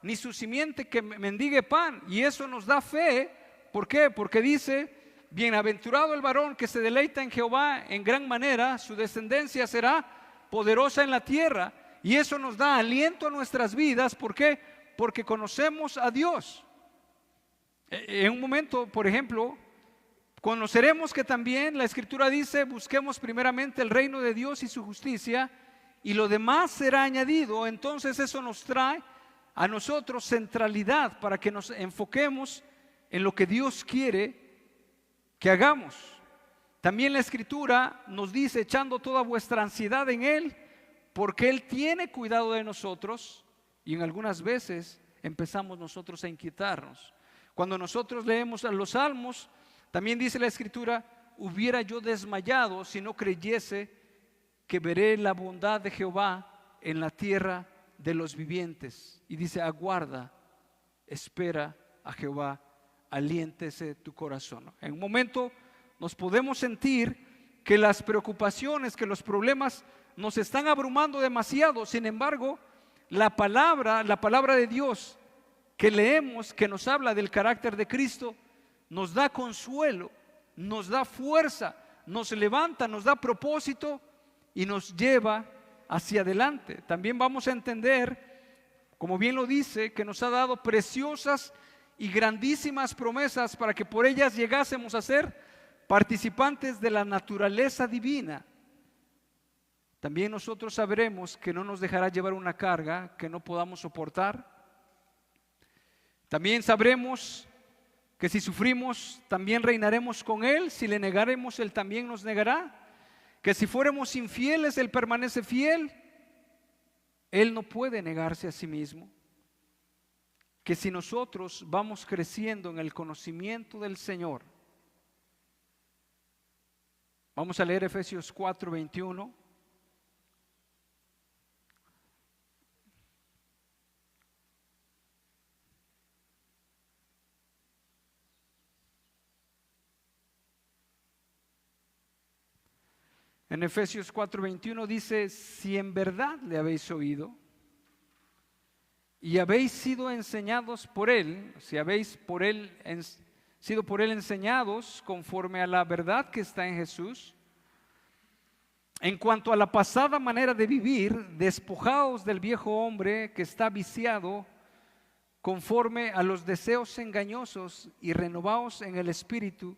Speaker 1: ni su simiente que mendigue pan. Y eso nos da fe. ¿Por qué? Porque dice, bienaventurado el varón que se deleita en Jehová en gran manera, su descendencia será poderosa en la tierra. Y eso nos da aliento a nuestras vidas. ¿Por qué? Porque conocemos a Dios. En un momento, por ejemplo, conoceremos que también la Escritura dice, busquemos primeramente el reino de Dios y su justicia, y lo demás será añadido. Entonces eso nos trae a nosotros centralidad para que nos enfoquemos en lo que Dios quiere que hagamos. También la Escritura nos dice, echando toda vuestra ansiedad en Él, porque Él tiene cuidado de nosotros. Y en algunas veces empezamos nosotros a inquietarnos. Cuando nosotros leemos los Salmos, también dice la Escritura, hubiera yo desmayado si no creyese que veré la bondad de Jehová en la tierra de los vivientes. Y dice, aguarda, espera a Jehová, aliéntese tu corazón. En un momento nos podemos sentir que las preocupaciones, que los problemas nos están abrumando demasiado. Sin embargo, la palabra de Dios que leemos, que nos habla del carácter de Cristo, nos da consuelo, nos da fuerza, nos levanta, nos da propósito y nos lleva hacia adelante. También vamos a entender, como bien lo dice, que nos ha dado preciosas y grandísimas promesas para que por ellas llegásemos a ser participantes de la naturaleza divina. También nosotros sabremos que no nos dejará llevar una carga que no podamos soportar. También sabremos que si sufrimos, también reinaremos con Él. Si le negaremos, Él también nos negará. Que si fuéramos infieles, Él permanece fiel. Él no puede negarse a sí mismo. Que si nosotros vamos creciendo en el conocimiento del Señor. Vamos a leer Efesios 4:21. En Efesios 4:21 dice, si en verdad le habéis oído y habéis sido enseñados por Él, si habéis sido por Él enseñados conforme a la verdad que está en Jesús, en cuanto a la pasada manera de vivir, despojaos del viejo hombre que está viciado conforme a los deseos engañosos y renovaos en el espíritu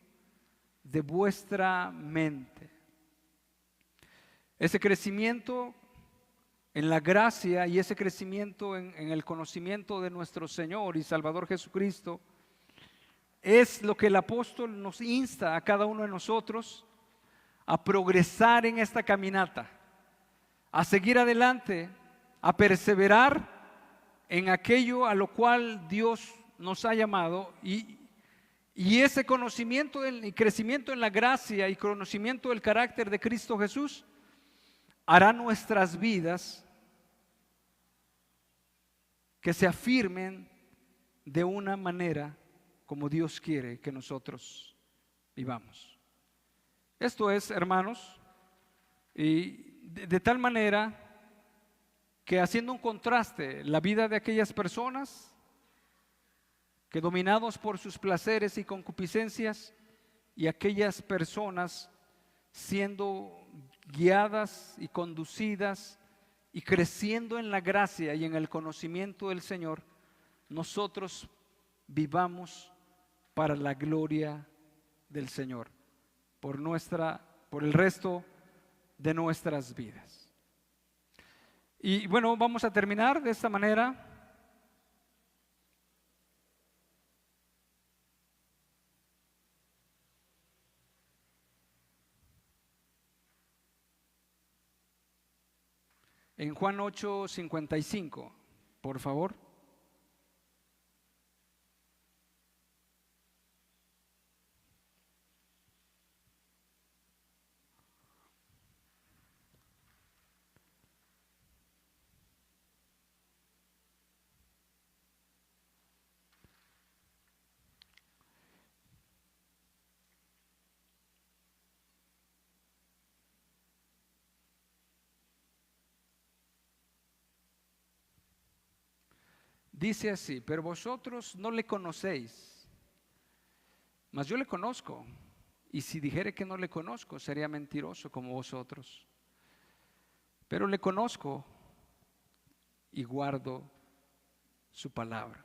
Speaker 1: de vuestra mente. Ese crecimiento en la gracia y ese crecimiento en el conocimiento de nuestro Señor y Salvador Jesucristo es lo que el apóstol nos insta a cada uno de nosotros a progresar en esta caminata, a seguir adelante, a perseverar en aquello a lo cual Dios nos ha llamado y ese conocimiento y crecimiento en la gracia y conocimiento del carácter de Cristo Jesús hará nuestras vidas que se afirmen de una manera como Dios quiere que nosotros vivamos. Esto es, hermanos, y de tal manera que, haciendo un contraste, la vida de aquellas personas que, dominados por sus placeres y concupiscencias, y aquellas personas siendo guiadas y conducidas y creciendo en la gracia y en el conocimiento del Señor, nosotros vivamos para la gloria del Señor por el resto de nuestras vidas. Y bueno, vamos a terminar de esta manera. En Juan 8:55, por favor. Dice así: pero vosotros no le conocéis, mas yo le conozco, y si dijere que no le conozco, sería mentiroso como vosotros. Pero le conozco y guardo su palabra.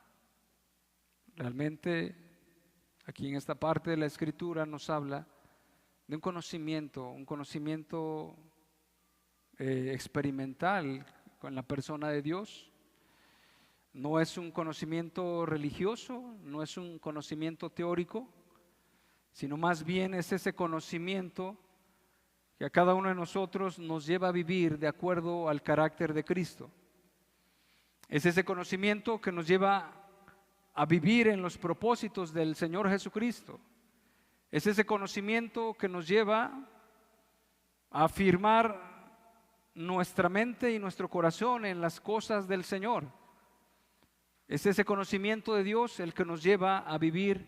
Speaker 1: Realmente, aquí en esta parte de la Escritura nos habla de un conocimiento experimental con la persona de Dios. No es un conocimiento religioso, no es un conocimiento teórico, sino más bien es ese conocimiento que a cada uno de nosotros nos lleva a vivir de acuerdo al carácter de Cristo. Es ese conocimiento que nos lleva a vivir en los propósitos del Señor Jesucristo. Es ese conocimiento que nos lleva a afirmar nuestra mente y nuestro corazón en las cosas del Señor. Es ese conocimiento de Dios el que nos lleva a vivir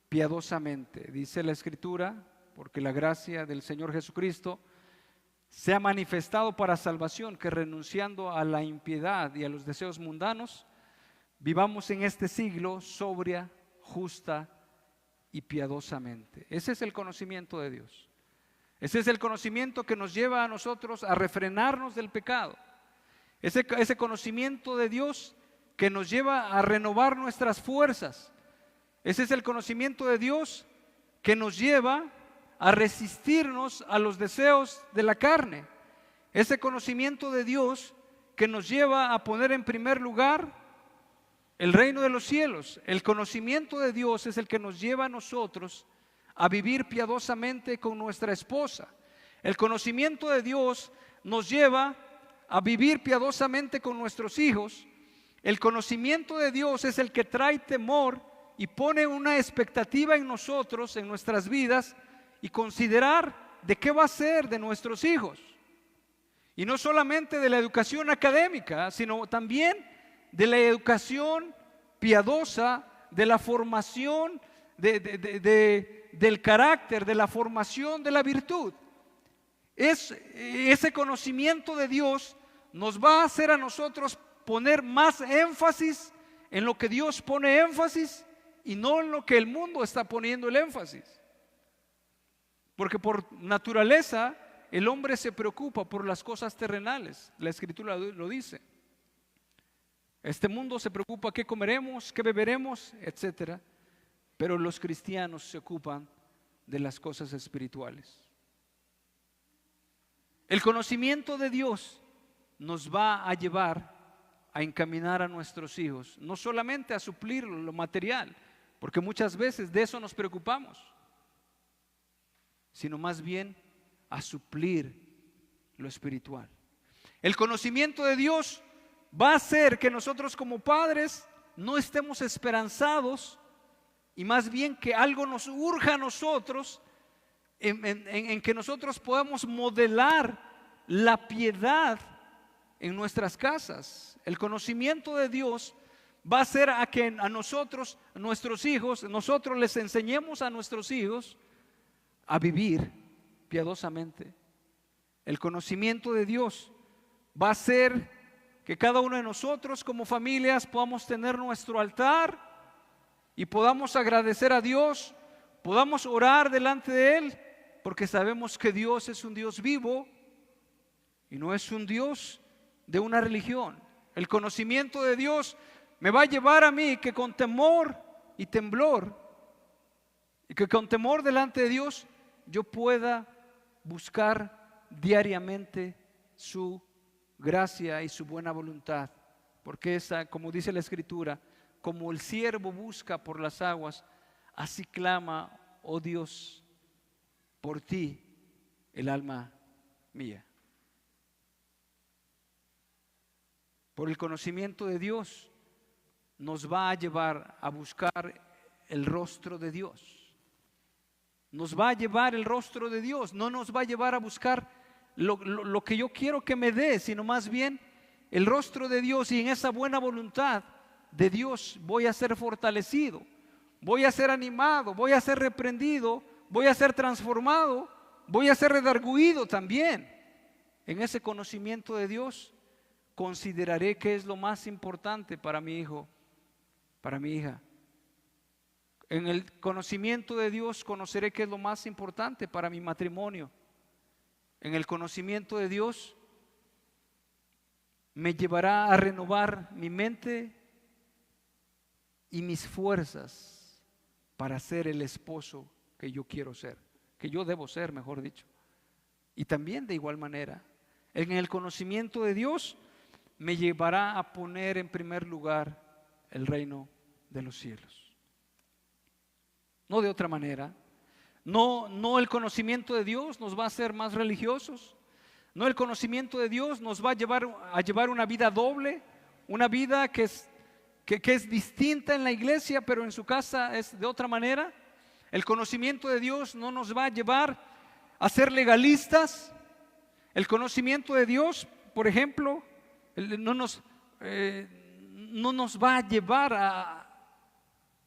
Speaker 1: piadosamente. Dice la Escritura: porque la gracia del Señor Jesucristo se ha manifestado para salvación, que renunciando a la impiedad y a los deseos mundanos, vivamos en este siglo sobria, justa y piadosamente. Ese es el conocimiento de Dios. Ese es el conocimiento que nos lleva a nosotros a refrenarnos del pecado. Ese conocimiento de Dios que nos lleva a renovar nuestras fuerzas. Ese es el conocimiento de Dios que nos lleva a resistirnos a los deseos de la carne. Ese conocimiento de Dios que nos lleva a poner en primer lugar el reino de los cielos. El conocimiento de Dios es el que nos lleva a nosotros a vivir piadosamente con nuestra esposa. El conocimiento de Dios nos lleva a vivir piadosamente con nuestros hijos. El conocimiento de Dios es el que trae temor y pone una expectativa en nosotros, en nuestras vidas, y considerar de qué va a ser de nuestros hijos. Y no solamente de la educación académica, sino también de la educación piadosa, de la formación del carácter, de la formación de la virtud. Ese conocimiento de Dios nos va a hacer a nosotros poner más énfasis en lo que Dios pone énfasis y no en lo que el mundo está poniendo el énfasis. Porque por naturaleza el hombre se preocupa por las cosas terrenales. La Escritura lo dice. Este mundo se preocupa qué comeremos, qué beberemos, etcétera. Pero los cristianos se ocupan de las cosas espirituales. El conocimiento de Dios nos va a llevar a encaminar a nuestros hijos, no solamente a suplir lo material, porque muchas veces de eso nos preocupamos, sino más bien a suplir lo espiritual. El conocimiento de Dios va a hacer que nosotros como padres no estemos esperanzados y más bien que algo nos urja a nosotros en que nosotros podamos modelar la piedad en nuestras casas. El conocimiento de Dios va a hacer a que a nosotros, nuestros hijos, nosotros les enseñemos a nuestros hijos a vivir piadosamente. El conocimiento de Dios va a hacer que cada uno de nosotros como familias podamos tener nuestro altar y podamos agradecer a Dios, podamos orar delante de Él, porque sabemos que Dios es un Dios vivo y no es un Dios de una religión. El conocimiento de Dios me va a llevar a mí que con temor y temblor, y que con temor delante de Dios yo pueda buscar diariamente su gracia y su buena voluntad, porque esa, como dice la Escritura, como el siervo busca por las aguas, así clama, oh Dios, por ti el alma mía. Por el conocimiento de Dios nos va a llevar a buscar el rostro de Dios. Nos va a llevar el rostro de Dios, no nos va a llevar a buscar lo que yo quiero que me dé, sino más bien el rostro de Dios, y en esa buena voluntad de Dios voy a ser fortalecido, voy a ser animado, voy a ser reprendido, voy a ser transformado, voy a ser redarguido también. En ese conocimiento de Dios consideraré qué es lo más importante para mi hijo, para mi hija. En el conocimiento de Dios conoceré qué es lo más importante para mi matrimonio. En el conocimiento de Dios me llevará a renovar mi mente y mis fuerzas para ser el esposo que yo quiero ser, que yo debo ser, mejor dicho. Y también de igual manera, en el conocimiento de Dios me llevará a poner en primer lugar el reino de los cielos. No de otra manera. No el conocimiento de Dios nos va a hacer más religiosos. No el conocimiento de Dios nos va a llevar una vida doble, una vida que es distinta en la iglesia, pero en su casa es de otra manera. El conocimiento de Dios no nos va a llevar a ser legalistas. El conocimiento de Dios, por ejemplo, no nos va a llevar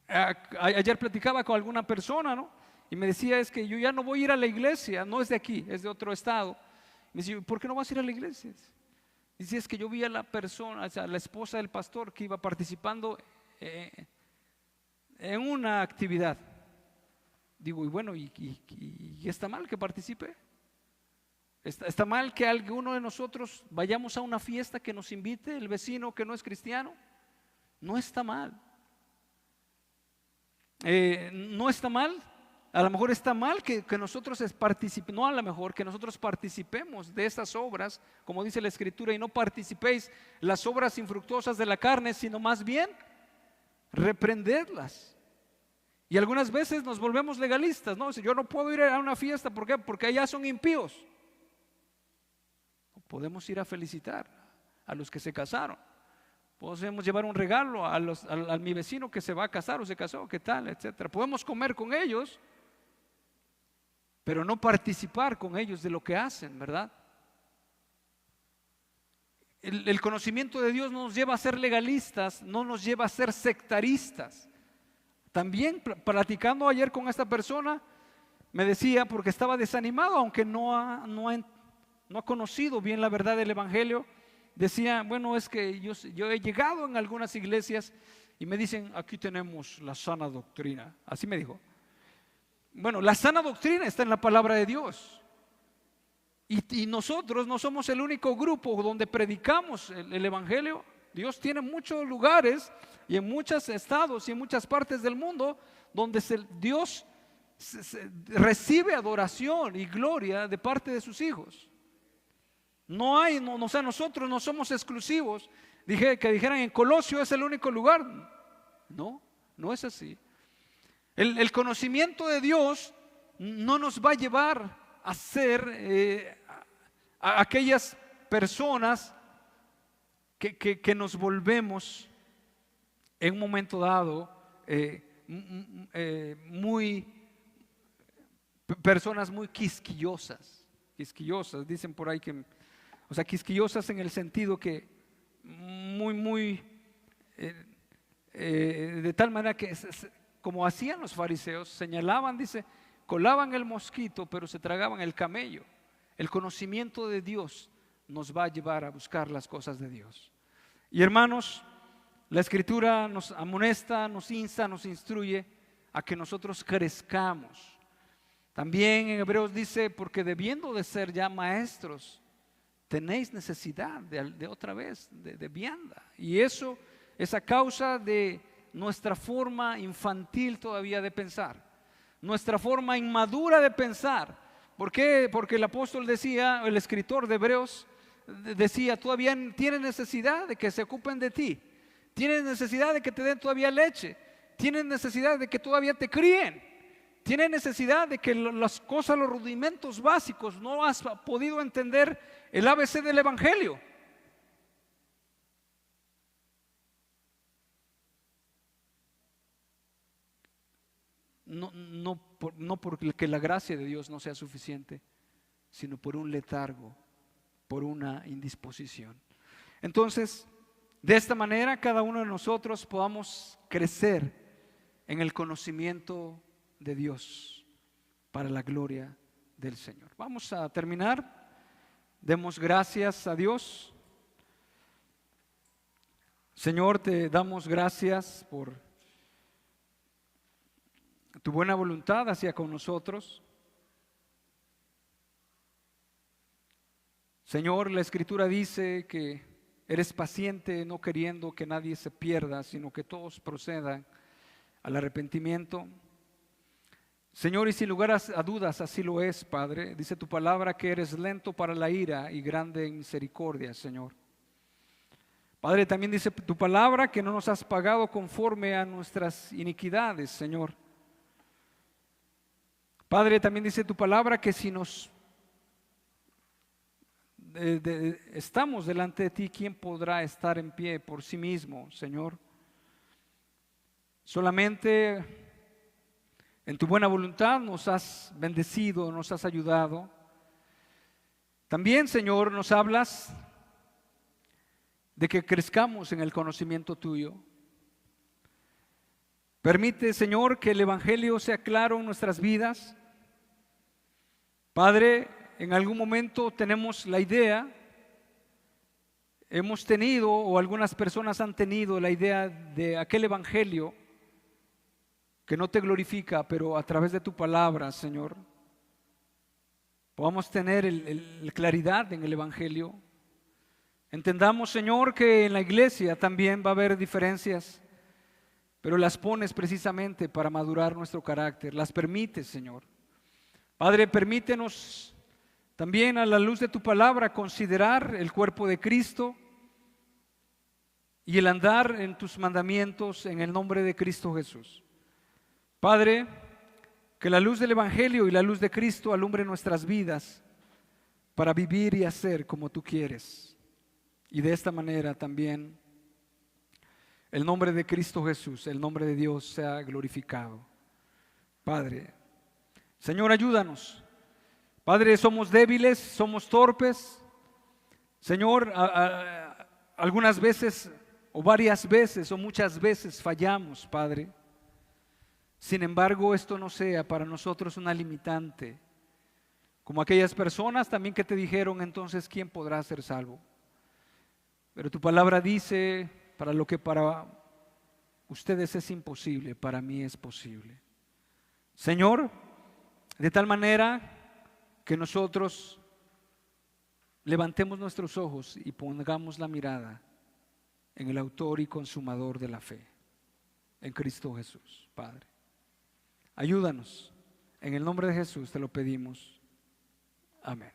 Speaker 1: ayer platicaba con alguna persona, ¿no? Y me decía, es que yo ya no voy a ir a la iglesia, no es de aquí, es de otro estado. Me decía, ¿por qué no vas a ir a la iglesia? Dice, es que yo vi a la persona, o sea, la esposa del pastor que iba participando en una actividad. Digo, y bueno, ¿y está mal que participe? ¿Está mal que alguno de nosotros vayamos a una fiesta que nos invite el vecino que no es cristiano? No está mal. No está mal. A lo mejor está mal que nosotros participemos, no a lo mejor que nosotros participemos de estas obras, como dice la Escritura, y no participéis las obras infructuosas de la carne, sino más bien reprenderlas. Y algunas veces nos volvemos legalistas, ¿no? Si yo no puedo ir a una fiesta, ¿por qué? Porque allá son impíos. Podemos ir a felicitar a los que se casaron. Podemos llevar un regalo a mi vecino que se va a casar o se casó, qué tal, etcétera. Podemos comer con ellos, pero no participar con ellos de lo que hacen, ¿verdad? El conocimiento de Dios no nos lleva a ser legalistas, no nos lleva a ser sectaristas. También platicando ayer con esta persona, me decía, porque estaba desanimado, aunque no ha conocido bien la verdad del Evangelio, decía, bueno, es que yo he llegado en algunas iglesias y me dicen, aquí tenemos la sana doctrina. Así me dijo. Bueno, la sana doctrina está en la palabra de Dios. Y nosotros no somos el único grupo donde predicamos el Evangelio. Dios tiene muchos lugares y en muchos estados y en muchas partes del mundo donde Dios recibe adoración y gloria de parte de sus hijos. O sea, nosotros no somos exclusivos. Que dijeran en Colosio es el único lugar. No es así. El conocimiento de Dios no nos va a llevar a ser a aquellas personas que nos volvemos en un momento dado personas muy quisquillosas. Quisquillosas, dicen por ahí que, o sea, quisquillosas en el sentido que de tal manera que como hacían los fariseos, señalaban, dice, colaban el mosquito, pero se tragaban el camello. El conocimiento de Dios nos va a llevar a buscar las cosas de Dios. Y hermanos, la Escritura nos amonesta, nos insta, nos instruye a que nosotros crezcamos. También en Hebreos dice, porque debiendo de ser ya maestros, tenéis necesidad de otra vez, de vianda. Y eso es a causa de nuestra forma infantil todavía de pensar, nuestra forma inmadura de pensar. ¿Por qué? Porque el apóstol decía, el escritor de Hebreos decía, todavía tienes necesidad de que se ocupen de ti, tienes necesidad de que te den todavía leche, tienes necesidad de que todavía te críen, tienes necesidad de que las cosas, los rudimentos básicos, no has podido entender el ABC del Evangelio. No porque la gracia de Dios no sea suficiente, sino por un letargo, por una indisposición. Entonces, de esta manera cada uno de nosotros podamos crecer en el conocimiento de Dios para la gloria del Señor. Vamos a terminar. Demos gracias a Dios. Señor, te damos gracias por tu buena voluntad hacia con nosotros. Señor, la Escritura dice que eres paciente, no queriendo que nadie se pierda, sino que todos procedan al arrepentimiento. Señor, y sin lugar a dudas así lo es, Padre. Dice tu palabra que eres lento para la ira y grande en misericordia, Señor. Padre, también dice tu palabra que no nos has pagado conforme a nuestras iniquidades, Señor. Padre, también dice tu palabra que si nos estamos delante de ti, ¿quién podrá estar en pie por sí mismo, Señor? Solamente en tu buena voluntad nos has bendecido, nos has ayudado. También, Señor, nos hablas de que crezcamos en el conocimiento tuyo. Permite, Señor, que el Evangelio sea claro en nuestras vidas. Padre, en algún momento tenemos la idea, hemos tenido o algunas personas han tenido la idea de aquel Evangelio que no te glorifica, pero a través de tu palabra, Señor, podamos tener claridad en el Evangelio. Entendamos, Señor, que en la iglesia también va a haber diferencias, pero las pones precisamente para madurar nuestro carácter, las permites, Señor. Padre, permítenos también a la luz de tu palabra considerar el cuerpo de Cristo y el andar en tus mandamientos en el nombre de Cristo Jesús. Padre, que la luz del Evangelio y la luz de Cristo alumbre nuestras vidas para vivir y hacer como tú quieres. Y de esta manera también el nombre de Cristo Jesús, el nombre de Dios sea glorificado. Padre, Señor, ayúdanos. Padre, somos débiles, somos torpes. Señor, algunas veces o varias veces o muchas veces fallamos, Padre. Sin embargo, esto no sea para nosotros una limitante, como aquellas personas también que te dijeron, entonces, ¿quién podrá ser salvo? Pero tu palabra dice, para lo que para ustedes es imposible, para mí es posible. Señor, de tal manera que nosotros levantemos nuestros ojos y pongamos la mirada en el autor y consumador de la fe, en Cristo Jesús, Padre. Ayúdanos, en el nombre de Jesús te lo pedimos. Amén.